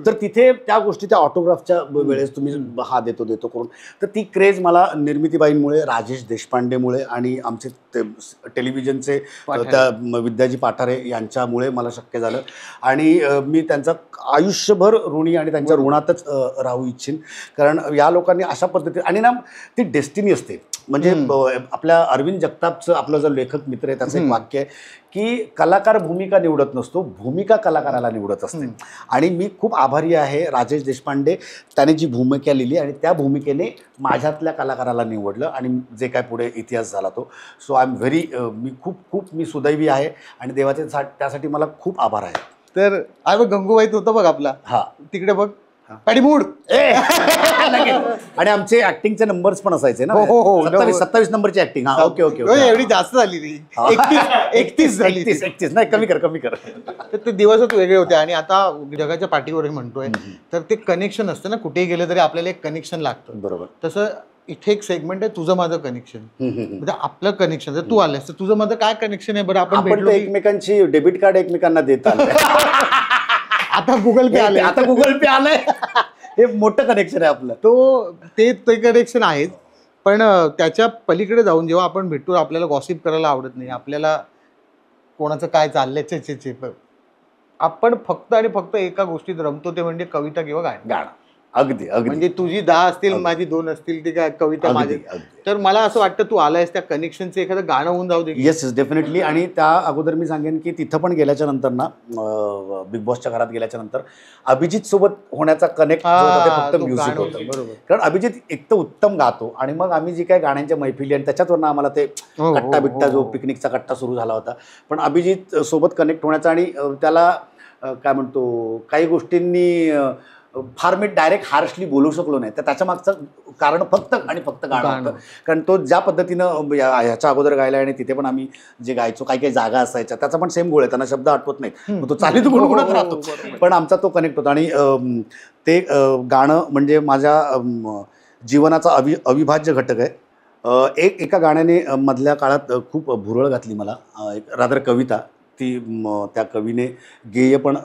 तर तिथे त्या गोष्टी त्या ऑटोग्राफच्या वेळेस तुम्ही हा देतो करून, तर ती क्रेज मला निर्मितीबाईंमुळे, राजेश देशपांडेमुळे आणि आमचे टेलिव्हिजनचे त्या विद्याजी पाठारे यांच्यामुळे मला शक्य झालं. आणि मी त्यांचा आयुष्यभर ऋणी आणि त्यांच्या ऋणातच राहू इच्छिन. कारण या लोकांनी अशा पद्धतीने, आणि ना ती डेस्टिनी असते. म्हणजे आपल्या अरविंद जगतापचं आपलं जो लेखक मित्र आहे त्याचं एक वाक्य आहे की कलाकार भूमिका निवडत नसतो, भूमिका कलाकाराला निवडत असते. आणि मी खूप आभारी आहे राजेश देशपांडे, त्याने जी भूमिका लिहिली आणि त्या भूमिकेने माझ्यातल्या कलाकाराला निवडलं आणि जे काय पुढे इतिहास झाला तो. सो आय एम व्हेरी, मी सुदैवी आहे आणि देवाचे त्यासाठी मला खूप आभार आहे. तर बघ गंगूबाई होतं बघ आपला, हा तिकडे बघ पॅडी मूड आणि आमचे ऍक्टिंगचे नंबर्स पण असायचे ना. 27 नंबरची ऍक्टिंग. हा, ओके एवढी जास्त झाली ती, 31 झाली. 31 नाही, कमी कर. तर ते दिवसच वेगळे होते. आणि आता जगाच्या पाठीवर म्हणतोय तर ते कनेक्शन असतं ना, कुठेही गेलं तरी आपल्याला एक कनेक्शन लागतं. बरोबर. तसं इथे एक सेगमेंट आहे तुझं माझं कनेक्शन, म्हणजे आपलं कनेक्शन. जर तू आलास तर तुझं माझं काय कनेक्शन आहे बरं? आपण एकमेकांची डेबिट कार्ड एकमेकांना देतात. आता गुगल पे आलंय. हे मोठं कनेक्शन आहे आपलं. ते कनेक्शन आहेच, पण त्याच्या पलीकडे जाऊन जेव्हा आपण भेटतो आपल्याला गॉसिप करायला आवडत नाही, आपल्याला कोणाचं काय चाललंय आपण फक्त आणि फक्त एका गोष्टीत रमतो, ते म्हणजे कविता किंवा गाणं. अगदी म्हणजे तुझी 10 असतील, माझी 2 असतील, ती काय कविता माझी. तर मला असं वाटतं तू आलायस त्या कनेक्शनचं एखादं गाणं होऊन जाऊ दे. Yes definitely. आणि त्या अगोदर मी सांगेन की तिथं पण गेल्याच्या नंतर ना, बिग बॉसच्या घरात गेल्याच्या नंतर अभिजित सोबत होण्याचा कनेक्ट फक्त म्युझिक होतं. बरोबर. कारण अभिजित एक तर उत्तम गातो आणि मग आम्ही जी काही गाण्यांच्या मैफिली आणि त्याच्यातवरनं आम्हाला ते कट्टा बिट्टा जो पिकनिकचा कट्टा सुरू झाला होता, पण अभिजित सोबत कनेक्ट होण्याचा आणि त्याला काय म्हणतो काही गोष्टींनी फार मी डायरेक्ट हार्शली बोलू शकलो नाही, तर त्याच्या मागचं कारण फक्त गाणं होतं. कारण तो ज्या पद्धतीनं ह्याच्या अगोदर गायला आणि तिथे पण आम्ही जे गायचो, काही जागा असायच्या, त्याचा पण सेम गोळ आहे, त्यांना शब्द आठवत नाहीत, मग तो चालीत गुणगुणत राहतो, पण आमचा तो कनेक्ट होता. आणि ते गाणं म्हणजे माझ्या जीवनाचा अविभाज्य घटक आहे. एका गाण्याने मधल्या काळात खूप भुरळ घातली मला. एक रादर कविता ती त्या कवीने गेय पण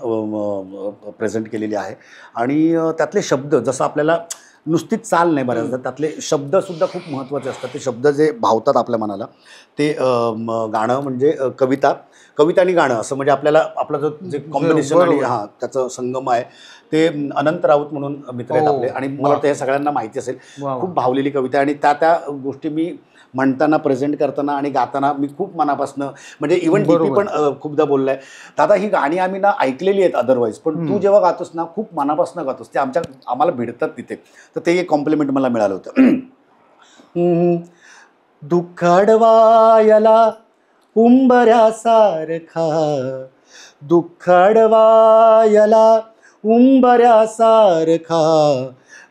प्रेझेंट केलेली आहे आणि त्यातले शब्द जसं आपल्याला नुसतीच चाल नाही बऱ्याचदा त्यातले शब्दसुद्धा खूप महत्त्वाचे असतात. ते शब्द जे भावतात आपल्या मनाला ते गाणं म्हणजे कविता आणि गाणं असं म्हणजे आपल्याला आपलं जो जे कॉम्बिनेशन आणि हां त्याचं संगम आहे ते अनंत राऊत म्हणून मित्र आहेत आपले आणि मला वाटतं हे सगळ्यांना माहिती असेल. खूप भावलेली कविता आणि त्या गोष्टी मी म्हणताना प्रेझेंट करताना आणि गाताना मी खूप मनापासनं म्हणजे इव्हन डीपी पण खूपदा बोललाय दादा ही गाणी आम्ही ना ऐकलेली आहेत अदरवाईज पण तू जेव्हा गातोस ना खूप मनापासनं गातोस ते आम्हाला भिडतात तिथे. तर ते एक कॉम्प्लिमेंट मला मिळालं होतं. दुःख अडवायला उंबऱ्यासारखा दुःख अडवायला उंबऱ्यासारखा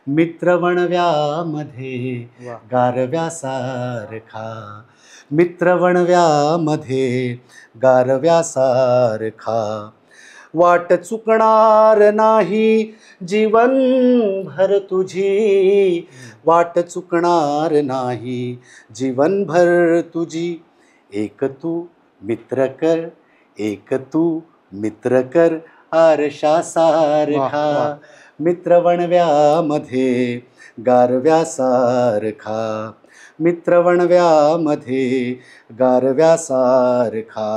मित्र वणव्यामध्ये गारव्यासारखा मित्र वणव्यामध्ये गारव्यासारखा वाट चुकणार नाही जीवनभर तुझी वाट चुकणार नाही जीवनभर तुझी एक तू मित्र कर आरशासारखा मित्र वणव्यामध्ये गारव्यासारखा मित्र वणव्यामध्ये गारव्यासारखा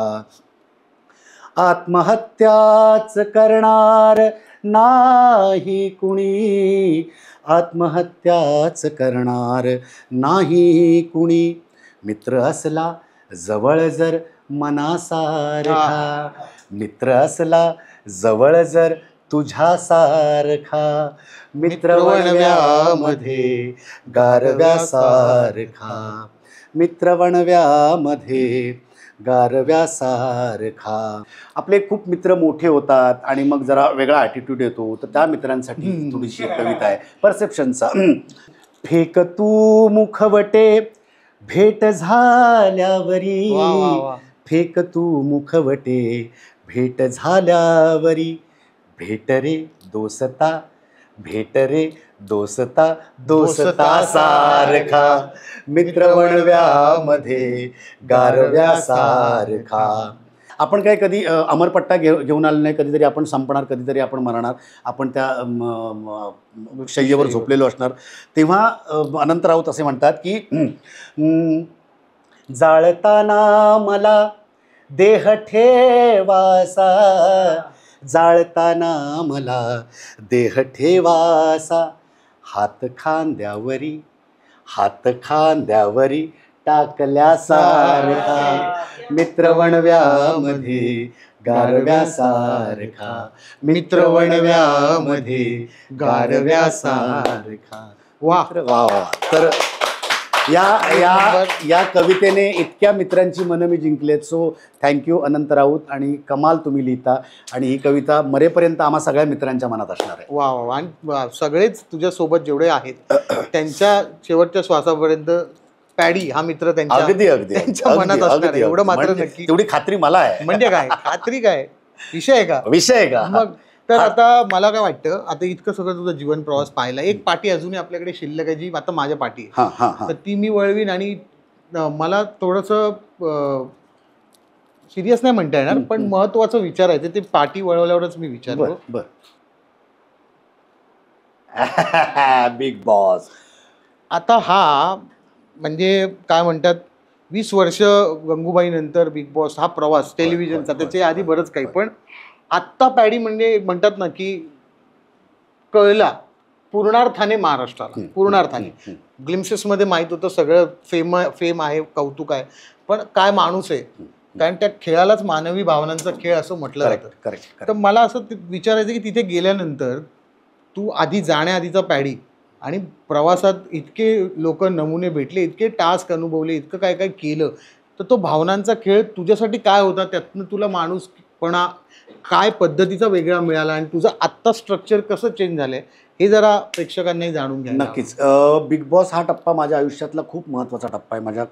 आत्महत्याच करणार नाही कुणी आत्महत्याच करणार नाही कुणी मित्र असला जवळ जर मनासारखा मित्र असला जवळ जर तुझ्यासारखा मित्र वणव्यामध्ये गारव्यासारखा मित्र वणव्यामध्ये गारव्यासारखा. आपले खूप मित्र मोठे होतात आणि मग जरा वेगळा ॲटिट्यूड येतो तर त्या मित्रांसाठी थोडीशी कविता आहे परसेप्शनचा. फेक तू मुखवटे भेट झाल्यावरी फेक तू मुखवटे भेट झाल्यावरी भेट रे दोस्ता दोस्ता सारखा मित्र वणव्यामध्ये गारव्यासारखा. आपण काय कधी अमरपट्टा घेऊन आलो नाही. कधीतरी आपण संपणार कधीतरी आपण मरणार आपण त्या शय्येवर झोपलेलो असणार. तेव्हा अनंत राऊत असे म्हणतात की जाळताना मला देह ठेवासा जाळताना मला देह ठेवासा हात खांद्यावरी टाकल्यासारखा मित्र वणव्यामध्ये गारव्यासारखा मित्र वणव्यामध्ये गारव्यासारखा. वा वा. तर या कवितेने इतक्या मित्रांची मनं मी जिंकलेत. सो थँक्यू अनंत राऊत आणि कमाल तुम्ही लिहिता आणि ही कविता मरेपर्यंत आम्हा सगळ्या मित्रांच्या मनात असणार आहे. वा वा. आणि सगळेच तुझ्यासोबत जेवढे आहेत त्यांच्या शेवटच्या श्वासापर्यंत पॅडी हा मित्र त्यांच्या मनात असणार आहे एवढं मात्र नक्की. तेवढी खात्री मला आहे. म्हणजे काय खात्री काय विषय आहे का मग तर आता मला काय वाटतं आता इतकं सगळं तुझा जीवन प्रवास पाहिला एक पाठी अजूनही आपल्याकडे शिल्लक आहे जी आता माझ्या पाठी आहे तर ती मी वळवीन आणि मला थोडंसं सिरियस नाही म्हणता येणार पण महत्वाचं विचारायचं ते पाठी वळवल्यावरच मी विचारतो. बिग बॉस आता हा म्हणजे काय म्हणतात 20 वर्ष गंगूबाई नंतर बिग बॉस हा प्रवास टेलिव्हिजनचा त्याच्या आधी बरंच काही पण आत्ता पॅडी म्हणजे म्हणतात ना की कळला पूर्णार्थाने महाराष्ट्राला पूर्णार्थाने ग्लिम्सेसमध्ये माहीत होतं सगळं फेम आहे कौतुक आहे पण काय माणूस आहे कारण त्या खेळालाच मानवी भावनांचा खेळ असं म्हटलं जातं. तर मला असं विचारायचं की तिथे गेल्यानंतर तू आधी जाण्याआधीचा पॅडी आणि प्रवासात इतके लोक नमुने भेटले इतके टास्क अनुभवले इतकं काय काय केलं तर तो भावनांचा खेळ तुझ्यासाठी काय होता त्यातनं तुला माणूसपणा काय पद्धतीचा वेगळा मिळाला आणि तुझं आत्ता स्ट्रक्चर कसं चेंज झालंय हे जरा प्रेक्षकांनाही जाणून घ्या. नक्कीच. बिग बॉस हा टप्पा माझ्या आयुष्यातला खूप महत्त्वाचा टप्पा आहे. माझ्या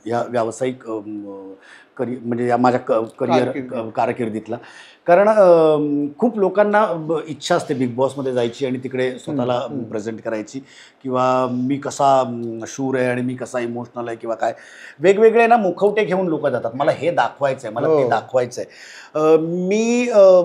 या व्यावसायिक म्हणजे या माझ्या कारकिर्दीतला. कारण खूप लोकांना इच्छा असते बिग बॉसमध्ये जायची आणि तिकडे स्वतःला प्रेझेंट करायची, किंवा मी कसा शूर आहे आणि मी कसा इमोशनल आहे किंवा काय, वेगवेगळे ना मुखवटे घेऊन लोक जातात. मला हे दाखवायचं आहे, मला ते दाखवायचं आहे.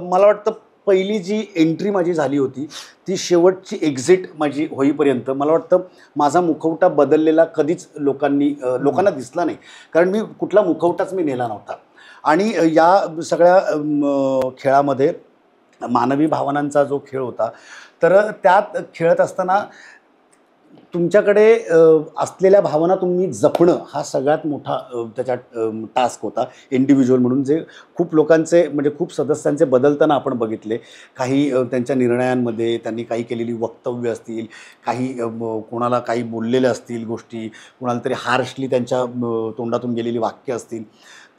मला वाटतं पहिली जी एंट्री माझी झाली होती ती शेवटची एक्झिट माझी होईपर्यंत मला वाटतं माझा मुखवटा बदललेला कधीच लोकांना दिसला नाही. कारण मी कुठला मुखवटाच मी नेला नव्हता. आणि या सगळ्या खेळामध्ये मानवी भावनांचा जो खेळ होता, तर त्यात खेळत असताना तुमच्याकडे असलेल्या भावना तुम्ही जपणं हा सगळ्यात मोठा त्याच्यात टास्क होता इंडिव्हिज्युअल म्हणून. जे खूप लोकांचे म्हणजे खूप सदस्यांचे बदलताना आपण बघितले. काही त्यांच्या निर्णयांमध्ये त्यांनी काही केलेली वक्तव्य असतील, काही कोणाला काही बोललेल्या असतील गोष्टी, कोणाला तरी हार्शली त्यांच्या तोंडातून गेलेली वाक्य असतील,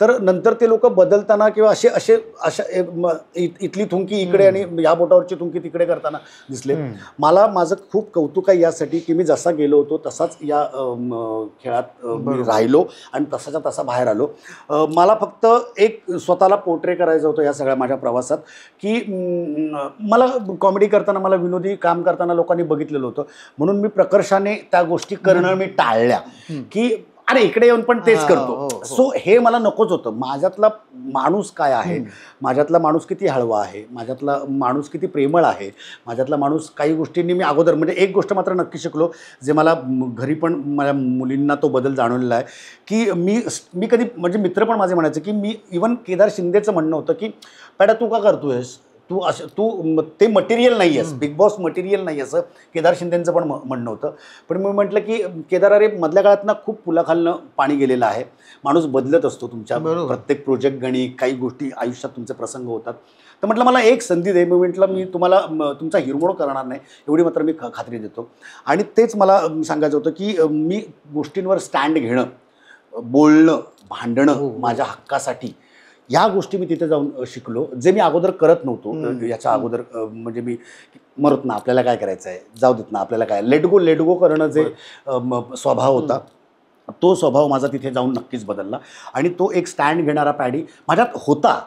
तर नंतर ते लोक बदलताना किंवा अशा इथली थुंकी इकडे आणि या बोटावरची थुंकी तिकडे करताना दिसले. माझं खूप कौतुक आहे यासाठी की मी जसा गेलो होतो तसाच या खेळात मी राहिलो आणि तसाच्या तसा बाहेर आलो. मला फक्त एक स्वतःला पोर्ट्रे करायचं होतं या सगळ्या माझ्या प्रवासात, की मला कॉमेडी करताना, मला विनोदी काम करताना लोकांनी बघितलेलं होतं, म्हणून मी प्रकर्षाने त्या गोष्टी करणं मी टाळल्या, की अरे इकडे येऊन पण तेच करतो. सो हे मला नकोच होतं. माझ्यातला माणूस काय आहे, माझ्यातला माणूस किती हळवा आहे, माझ्यातला माणूस किती प्रेमळ आहे, माझ्यातला माणूस काही गोष्टींनी मी अगोदर म्हणजे एक गोष्ट मात्र नक्की शिकलो, जे मला घरी पण माझ्या मुलींना तो बदल जाणवलेला आहे, की मी कधी म्हणजे मित्र पण माझे म्हणायचे की मी इवन केदार शिंदेचं म्हणणं होतं की पॅडा तू का करतोयस, तू ते मटेरियल नाही आहेस, बिग बॉस मटेरियल नाही असं केदार शिंदेंचं पण म्हणणं होतं. पण मी म्हटलं की केदार अरे मधल्या काळात ना खूप पुलाखालनं पाणी गेलेलं आहे, माणूस बदलत असतो, तुमच्या प्रत्येक प्रोजेक्ट गणित काही गोष्टी आयुष्यात तुमचे प्रसंग होतात, तर म्हटलं मला एक संधी दे. मी म्हटलं मी तुम्हाला तुमचा हिरमोड करणार नाही एवढी मात्र मी खात्री देतो. आणि तेच मला सांगायचं होतं की मी गोष्टींवर स्टँड घेणं, बोलणं, भांडणं माझ्या हक्कासाठी, ह्या गोष्टी मी तिथे जाऊन शिकलो, जे मी अगोदर करत नव्हतो. याच्या अगोदर म्हणजे मी मरत ना आपल्याला काय करायचं आहे, जाऊ देत ना आपल्याला काय, लेट गो करणं जे स्वभाव होता, तो स्वभाव माझा तिथे जाऊन नक्कीच बदलला. आणि तो एक स्टँड घेणारा पॅडी माझ्यात होता,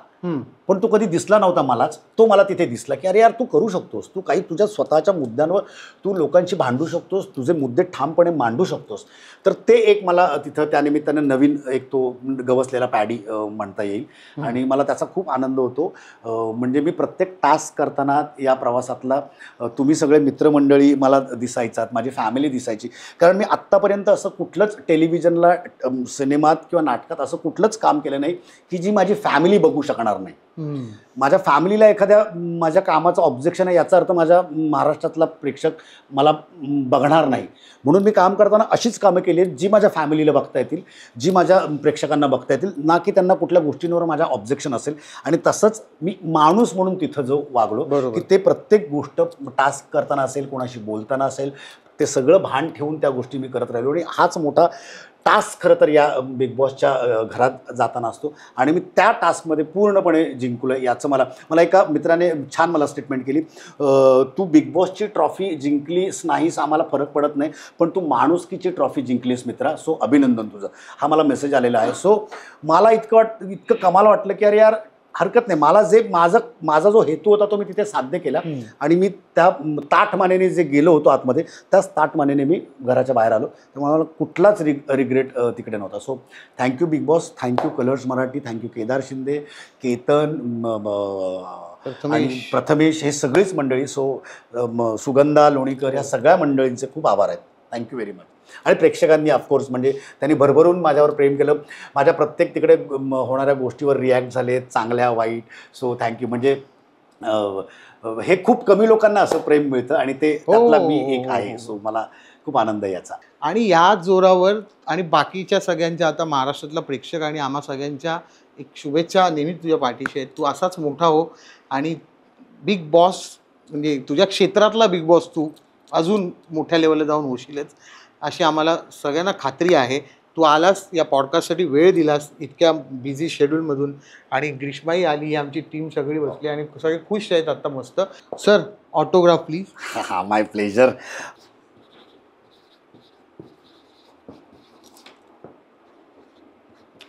पण तो कधी दिसला नव्हता मलाच. तो मला तिथे दिसला की अरे यार तू करू शकतोस, तू काही तुझ्या स्वतःच्या मुद्द्यांवर तू लोकांशी भांडू शकतोस, तुझे मुद्दे ठामपणे मांडू शकतोस. तर ते एक मला तिथं त्यानिमित्तानं नवीन एक तो गवसलेला पॅडी म्हणता येईल. आणि मला त्याचा खूप आनंद होतो. म्हणजे मी प्रत्येक टास्क करताना या प्रवासातला तुम्ही सगळे मित्रमंडळी मला दिसायचात, माझी फॅमिली दिसायची. कारण मी आत्तापर्यंत असं कुठलंच टेलिव्हिजनला, सिनेमात किंवा नाटकात असं कुठलंच काम केलं नाही की जी माझी फॅमिली बघू शकणार नाही. माझ्या फॅमिलीला एखाद्या माझ्या कामाचं ऑब्जेक्शन आहे याचा अर्थ माझ्या महाराष्ट्रातला प्रेक्षक मला बघणार नाही. म्हणून मी काम करताना अशीच कामं केली आहेत जी माझ्या फॅमिलीला बघता येतील, जी माझ्या प्रेक्षकांना बघता येतील, ना की त्यांना कुठल्या गोष्टींवर माझ्या ऑब्जेक्शन असेल. आणि तसंच मी माणूस म्हणून तिथं जो वागलो की ते प्रत्येक गोष्ट टास्क करताना असेल, कोणाशी बोलताना असेल, ते सगळं भान ठेवून त्या गोष्टी मी करत राहिलो. आणि हाच मोठा टास्क खरं तर या बिग बॉसच्या घरात जाताना असतो. आणि मी त्या टास्कमध्ये पूर्णपणे जिंकलो आहे याचं मला एका मित्राने छान मला स्टेटमेंट केली, तू बिग बॉसची ट्रॉफी जिंकलीस नाहीस आम्हाला फरक पडत नाही, पण तू माणुसकीची ट्रॉफी जिंकलीस मित्रा, सो अभिनंदन तुझं. हा मला मेसेज आलेला आहे. सो मला इतकं कमाल वाटलं की अरे यार हरकत नाही, मला जे माझा जो हेतू होता तो मी तिथे साध्य केला. आणि मी त्या ताठमानेने जे गेलो होतो आतमध्ये, त्याच ताठमानेने मी घराच्या बाहेर आलो. त्यामुळे मला कुठलाच रिग्रेट तिकडे नव्हता. So thank you Bigg boss, thank you colours Marathi, thank you Kedar Shinde, Ketan आणि प्रथमेश, हे सगळीच मंडळी. सो सुगंधा लोणीकर, या सगळ्या मंडळींचे खूप आभार आहेत. Thank you very much. आणि प्रेक्षकांनी ऑफकोर्स म्हणजे त्यांनी भरभरून माझ्यावर प्रेम केलं, माझ्या प्रत्येक तिकडे होणाऱ्या गोष्टीवर रिॲक्ट झाले, चांगल्या वाईट. So thank you. म्हणजे हे खूप कमी लोकांना असं प्रेम मिळतं आणि ते त्यातला मी एक आहे. सो मला खूप आनंद आहे याचा. आणि या जोरावर आणि बाकीच्या सगळ्यांच्या, आता महाराष्ट्रातला प्रेक्षक आणि आम्हा सगळ्यांच्या एक शुभेच्छा नेहमी तुझ्या पाठीशी आहेत. तू असाच मोठा हो आणि बिग बॉस म्हणजे तुझ्या क्षेत्रातला बिग बॉस तू अजून मोठ्या लेवलला जाऊन होशीलच अशी आम्हाला सगळ्यांना खात्री आहे. तू आलास, या पॉडकास्टसाठी वेळ दिलास इतक्या बिझी शेड्यूलमधून, आणि ग्रीष्माई आली, आमची टीम सगळी बसली आणि सगळे खुश आहेत आता मस्त. Sir autograph please. हा, माय प्लेजर.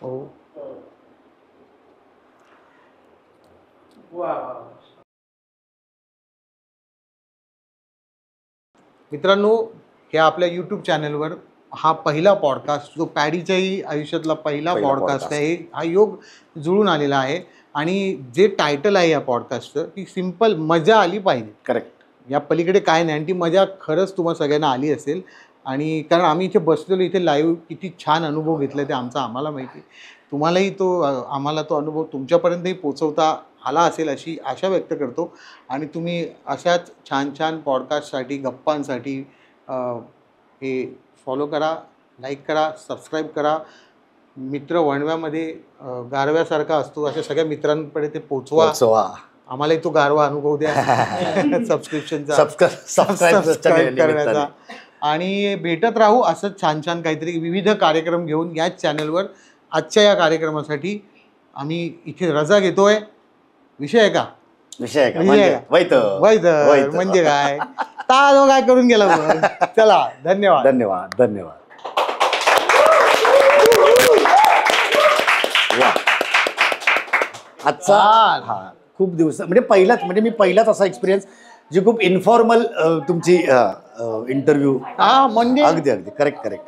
हो. वा. मित्रांनो, हे आपल्या यूट्यूब चॅनलवर हा पहिला पॉडकास्ट, जो पॅडीच्याही आयुष्यातला पहिला पॉडकास्ट podcast आहे, हा योग जुळून आलेला आहे. आणि जे टायटल आहे या पॉडकास्टचं, ती सिम्पल मजा आली पाहिजे. करेक्ट. या पलीकडे काय नाही, आणि ती मजा खरंच तुम्हाला सगळ्यांना आली असेल. आणि कारण आम्ही इथे बसलेलो, इथे लाईव्ह किती छान अनुभव घेतला ते आम्हाला माहिती. तुम्हालाही आम्हाला तो अनुभव तुमच्यापर्यंतही पोचवता आला असेल अशी आशा व्यक्त करतो. आणि तुम्ही अशाच छान छान पॉडकास्टसाठी, गप्पांसाठी हे फॉलो करा, लाईक करा, सबस्क्राईब करा. मित्र वणव्यामध्ये गारव्यासारखा असतो, अशा सगळ्या मित्रांकडे ते पोचवा. आम्हालाही तो गारवा अनुभव द्या सबस्क्रिप्शनचा, सबस्क्राईब करण्याचा. आणि भेटत राहू असंच छान छान काहीतरी विविध कार्यक्रम घेऊन याच चॅनलवर. आजच्या या कार्यक्रमासाठी आम्ही इथे रजा घेतोय. विषय आहे का? विषय का? वैद म्हणजे काय? काय करून गेला मग? चला, धन्यवाद. धन्यवाद. धन्यवाद. वा. आजचा हा खूप दिवस म्हणजे मी पहिलाच असा एक्सपिरियन्स जी खूप इन्फॉर्मल तुमची इंटरव्ह्यू. म्हणजे अगदी करेक्ट.